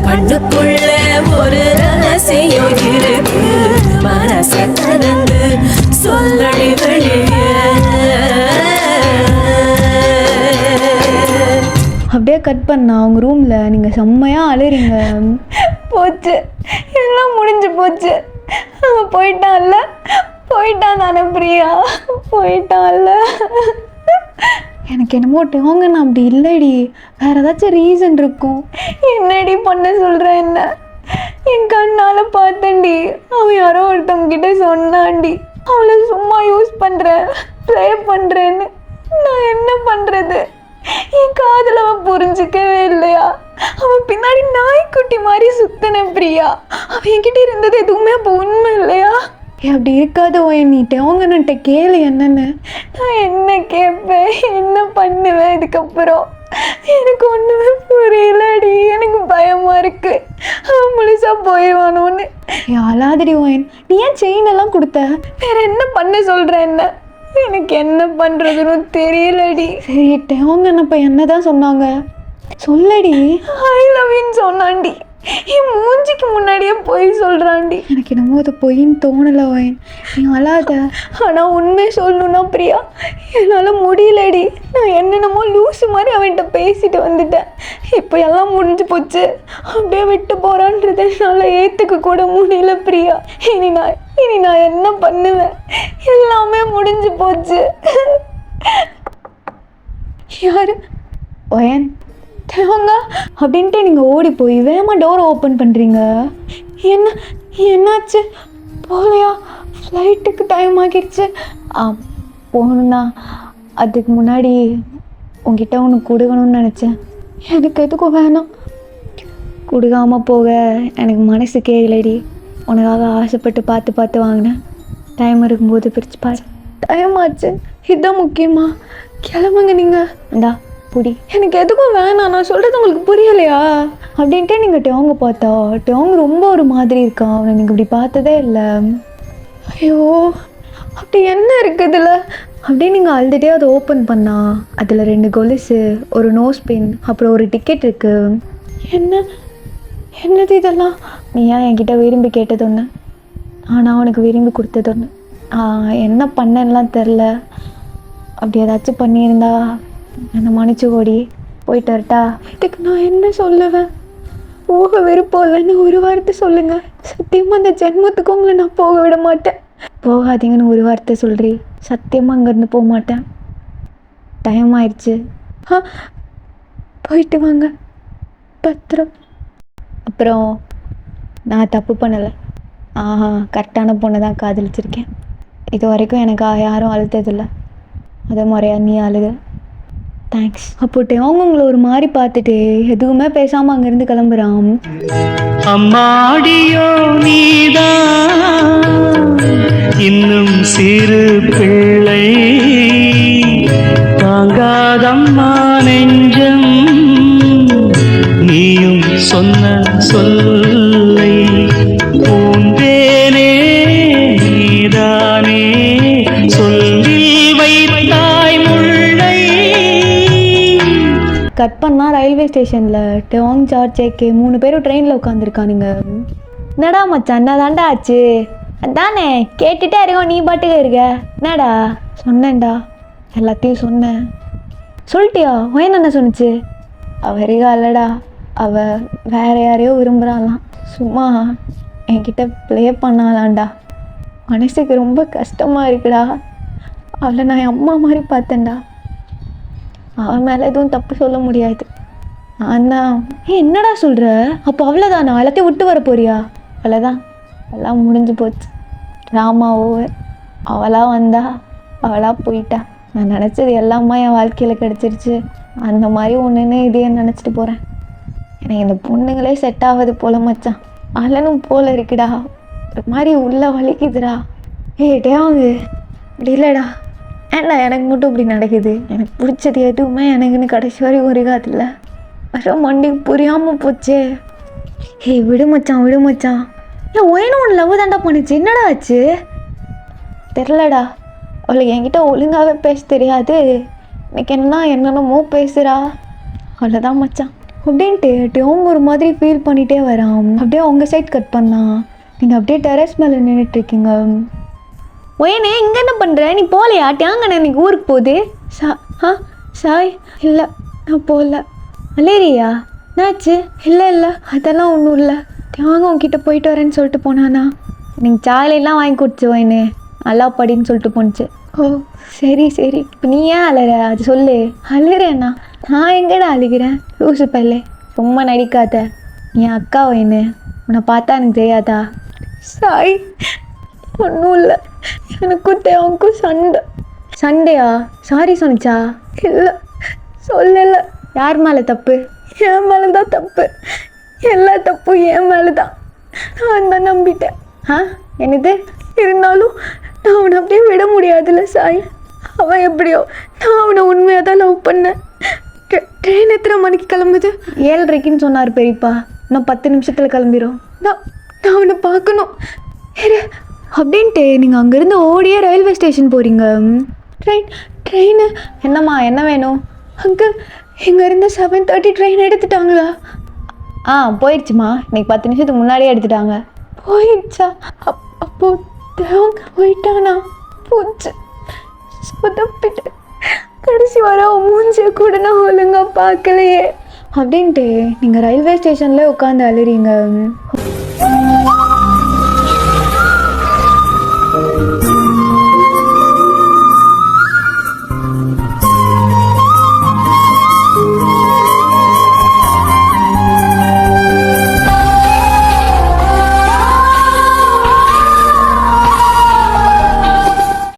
கண்ணுக்குள்ள ஒரு ரகசியம் இருக்கு. மனச கடந்து சொல்லடி வெளிய. அப்படியே கட் பண்ணா அவங்க ரூமில் நீங்கள் செம்மையாக அழுறீங்க. போச்சு, எல்லாம் முடிஞ்சு போச்சு. அவன் போயிட்டான்ல, போயிட்டான் தானே பிரியா, போயிட்டான்ல. எனக்கு என்னமோ டோங்க நான் அப்படி இல்லைடி, வேறு ஏதாச்சும் ரீசன் இருக்கும். என்னடி பண்ண சொல்கிற? என்ன என் கண்ணால் பார்த்தேன்டி. அவன் யாரோ ஒருத்தவங்க கிட்ட சொன்னான்டி, அவளை சும்மா யூஸ் பண்ணுறேன், ப்ளே பண்ணுறேன்னு. நான் என்ன பண்ணுறது? என் காதல் அவன் புரிஞ்சிக்கவே இல்லையா? அவன் பின்னாடி நாய்க்குட்டி மாதிரி சுத்தின பிரியா. அவன் என்கிட்ட இருந்தது எதுவுமே அப்போ உண்மை இல்லையா? அப்படி இருக்காது நீ டோங்கன்ட்ட கேளு என்னன்னு. நான் என்ன கேட்பேன், என்ன பண்ணுவேன் இதுக்கப்புறம்? எனக்கு ஒன்றுமே புரியலடி. எனக்கு பயமா இருக்கு, அவன் முழுசா போயிடுவானோன்னு. அழாதடி ஓயன். நீ ஏன் செயின் எல்லாம் கொடுத்த? வேற என்ன பண்ண சொல்ற? என்ன எனக்கு என்ன பண்ணுறதுன்னு தெரியலடி. சரி டோங்க அப்போ என்னதான் சொன்னாங்க சொல்லடி. ஐ லவ் யூன்னு சொன்னான்டி. என் மூஞ்சிக்கு முன்னாடியே பொய் சொல்கிறான்டி. எனக்கு என்னமோ அது பொய்ன்னு தோணலை ஓயன், நீ அழாத. ஆனால் உண்மை சொல்லணுன்னா பிரியா, என்னால் முடியலடி. நான் என்னென்னமோ லூஸு மாதிரி அவன்கிட்ட பேசிட்டு வந்துட்டேன். இப்போ எல்லாம் முடிஞ்சு போச்சு. அப்படியே விட்டு போகிறான்றது என்னால் ஏற்றுக்க கூட முடியல பிரியா. இனி நான் என்ன பண்ணுவேன்? எல்லாமே முடிஞ்சு போச்சு. யாரு? ஓயன் தேவங்க அப்படின்ட்டு நீங்கள் ஓடி போய் வேகமாக டோரை ஓப்பன் பண்ணுறீங்க. என்னாச்சு? போகலையா? ஃப்ளைட்டுக்கு டைம் ஆகிடுச்சு. போகணுண்ணா, அதுக்கு முன்னாடி உங்ககிட்ட ஒன்று கொடுக்கணும்னு நினச்சேன். எனக்கு எதுக்கும் வேணாம். கொடுக்காம போக எனக்கு மனசு கேட்கலடி. உனக்காக ஆசைப்பட்டு பார்த்து பார்த்து வாங்கினேன். டைம் இருக்கும்போது பிரித்து பாரு. டைம் ஆச்சு, இதுதான் முக்கியமா? கிளம்புங்க நீங்கள். இந்தா புடி. எனக்கு எதுக்கும் வேணாம், நான் சொல்கிறது உங்களுக்கு புரியலையா? அப்படின்ட்டு நீங்கள் டேங்க பார்த்தா டேங்க ரொம்ப ஒரு மாதிரி இருக்கான். அவனை நீங்கள் இப்படி பார்த்ததே இல்லை. ஐயோ, அப்படி என்ன இருக்குதுல்ல? அப்படியே நீங்கள் அழுதுகிட்டே அதை ஓப்பன் பண்ணா அதில் 2 கொலுசு, ஒரு நோஸ் பின், அப்புறம் ஒரு டிக்கெட் இருக்குது. என்னது இதெல்லாம்? நீ ஏன் என்கிட்ட விரும்பி கேட்டது ஒன்று, ஆனால் அவனுக்கு விரும்பி கொடுத்தது ஒன்று. என்ன பண்ணலாம் தெரில. அப்படி ஏதாச்சும் பண்ணியிருந்தா என்னை மன்னிச்சுக்கோடி. போயிட்டு வரட்டா? இதுக்கு நான் என்ன சொல்லுவேன்? போக விருப்பம் இல்லைன்னு ஒரு வார்த்தை சொல்லுங்கள். சத்தியமாக அந்த ஜென்மத்துக்கு உங்களை நான் போக விட மாட்டேன். போகாதீங்கன்னு ஒரு வார்த்தை சொல்கிறீ. சத்தியமாக அங்கேருந்து போக மாட்டேன். டைம் ஆயிடுச்சு. போயிட்டு வாங்க, பத்திரம். அப்புறம் நான் தப்பு பண்ணலை. கரெக்டான பொண்ணை தான் காதலிச்சிருக்கேன். இது வரைக்கும் எனக்கு யாரும் அழுத்ததில்லை. அதே மாதிரியா நீ அழுக. தேங்க்ஸ். அப்போட்டு அவங்க உங்களை ஒரு மாதிரி பார்த்துட்டு எதுவுமே பேசாமல் அங்கேருந்து கிளம்புறான். அம்மாடியோ நீதான் இன்னும் சிறு பிள்ளை, தாங்காதம்மா நெஞ்சம் நீயும் சொன்ன சொல்லை. பூந்தேனே நீதானே சொல்லில் வைத்தாய் முல்லை. கட் பண்ணால் ரயில்வே ஸ்டேஷனில் டோங், ஜார்ஜ், ஜேகே 3 பேரும் ட்ரெயினில் உட்காந்துருக்கானுங்க. என்னடா மச்சான், என்ன தாண்டா ஆச்சு? அதானே கேட்டுகிட்டே இருக்கோம், நீ பாட்டுக்கு இருக்க. என்னடா? சொன்னேன்டா, எல்லாத்தையும் சொன்னேன். சொல்லிட்டியா? வயன் என்ன சொன்னிச்சு? அவள் இருக்கா இல்லடா, அவள் வேறு யாரையோ விரும்புகிறாளாம். சும்மா என்கிட்ட ப்ளே பண்ணாலாண்டா. மனசுக்கு ரொம்ப கஷ்டமாக இருக்குடா. அவளை நான் என் அம்மா மாதிரி பார்த்தேன்டா. அவன் மேலே எதுவும் தப்பு சொல்ல முடியாது. அண்ணா என்னடா சொல்கிற? அப்போ அவ்வளோதானா? எல்லாத்தையும் விட்டு வர போறியா? அவ்வளோதான், எல்லாம் முடிஞ்சு போச்சு. Drama over. அவளாக வந்தா, அவளாக போயிட்டா. நான் நினச்சது எல்லாமே என் வாழ்க்கையில் கிடச்சிருச்சு. அந்த மாதிரி ஒன்றுன்னு இதையே நினச்சிட்டு போகிறேன். எனக்கு இந்த பொண்ணுங்களே செட் ஆகுது போல மச்சான். அலனும் போல இருக்குடா. ஒரு மாதிரி உள்ள வலிக்குதுடா. டேவாங்க இப்படி இல்லைடா. ஏன்டா எனக்கு மட்டும் இப்படி நடக்குது? எனக்கு பிடிச்சது எதுவுமே எனக்குன்னு கடைசி வரைக்கும் இருக்காதுல்ல. வர மண்டி புரியாமல் போச்சே. விடு மச்சான், விடு மச்சான். ஒயினும் ஒன்று லவ் தாண்டா பண்ணிச்சு. என்னடா ஆச்சு? தெரிலடா. அவளுக்கு என்கிட்ட ஒழுங்காகவே பேச தெரியாது. எனக்கு என்னென்னமோ பேசுகிறா. அவ்வளோதான் மச்சான் அப்படின்ட்டு அவங்க ஒரு மாதிரி ஃபீல் பண்ணிகிட்டே வரான். அப்படியே அவங்க சைட் கட் பண்ணான். நீங்கள் அப்படியே டெரஸ் மேலே நின்றுட்டுருக்கீங்க. ஒயனே இங்கே என்ன பண்ணுற? நீ போகலையா? டேங்கண்ணே இன்னைக்கு ஊருக்கு போகுது. சாய் இல்லை, நான் போகல. அலேரியா என்னாச்சு? இல்லை அதெல்லாம் ஒன்றும் இல்லை. டேங்க உங்ககிட்ட போயிட்டு வரேன்னு சொல்லிட்டு போனானா? நீங்கள் சாலையெல்லாம் வாங்கி கொடுத்து ஒயனே நல்லா படின்னு சொல்லிட்டு போணுச்சு. ஓ சரி. இப்போ நீ ஏன் அலற? அது சொல்லு. அழுறேண்ணா? நான் எங்கடா அழுகிறேன்? லூசு பல்லே, சும்மா நடிக்காத. என் அக்கா ஒயனு, உன்னை பார்த்தா எனக்கு தெரியாதா? சாய் ஒன்றும் இல்லை, எனக்கும் தேவனுக்கும் சண்டையா? சாரி சொன்னிச்சா? இல்லை சொல்லலை. யார் மேலே தப்பு? என் மேலே தான் தப்பு. எல்லா தப்பும் என் மேலே தான். நான் தான் நம்பிட்டேன். என்னது? இருந்தாலும் நான் அவனை அப்படியே விட முடியாதுல்ல சாய். அவன் எப்படியோ, நான் அவனை உண்மையாக தான் லவ் பண்ணேன். ட்ரெயின் எத்தனை மணிக்கு கிளம்புது? 7:30க்குன்னு சொன்னார் பெரியப்பா. நான் 10 நிமிஷத்தில் கிளம்பிடும். நான் அவனை பார்க்கணும் அப்படின்ட்டு நீங்கள் அங்கேருந்து ஓடியே ரயில்வே ஸ்டேஷன் போகிறீங்க. ட்ரெயின் என்னம்மா, என்ன வேணும்? அங்கிள் இங்கேருந்து 7:30 ட்ரெயின் எடுத்துட்டாங்களா? போயிடுச்சுமா. இன்னைக்கு 10 நிமிஷத்துக்கு முன்னாடியே எடுத்துட்டாங்க. போயிடுச்சா? அப்போ தேவங்க போயிட்டானா? போச்சு, சொதப்பிட்டு. கடைசி வர மூஞ்சிய கூட நான் ஒழுங்கா பார்க்கலையே அப்படின்ட்டு நீங்கள் ரயில்வே ஸ்டேஷனில் உட்காந்து அழுறீங்க.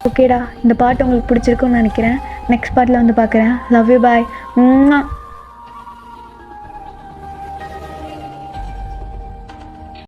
ஓகேடா, இந்த பாட்டு உங்களுக்கு பிடிச்சிருக்குன்னு நினைக்கிறேன். நெக்ஸ்ட் பார்ட்டில் வந்து பார்க்குறேன். Love you, bye.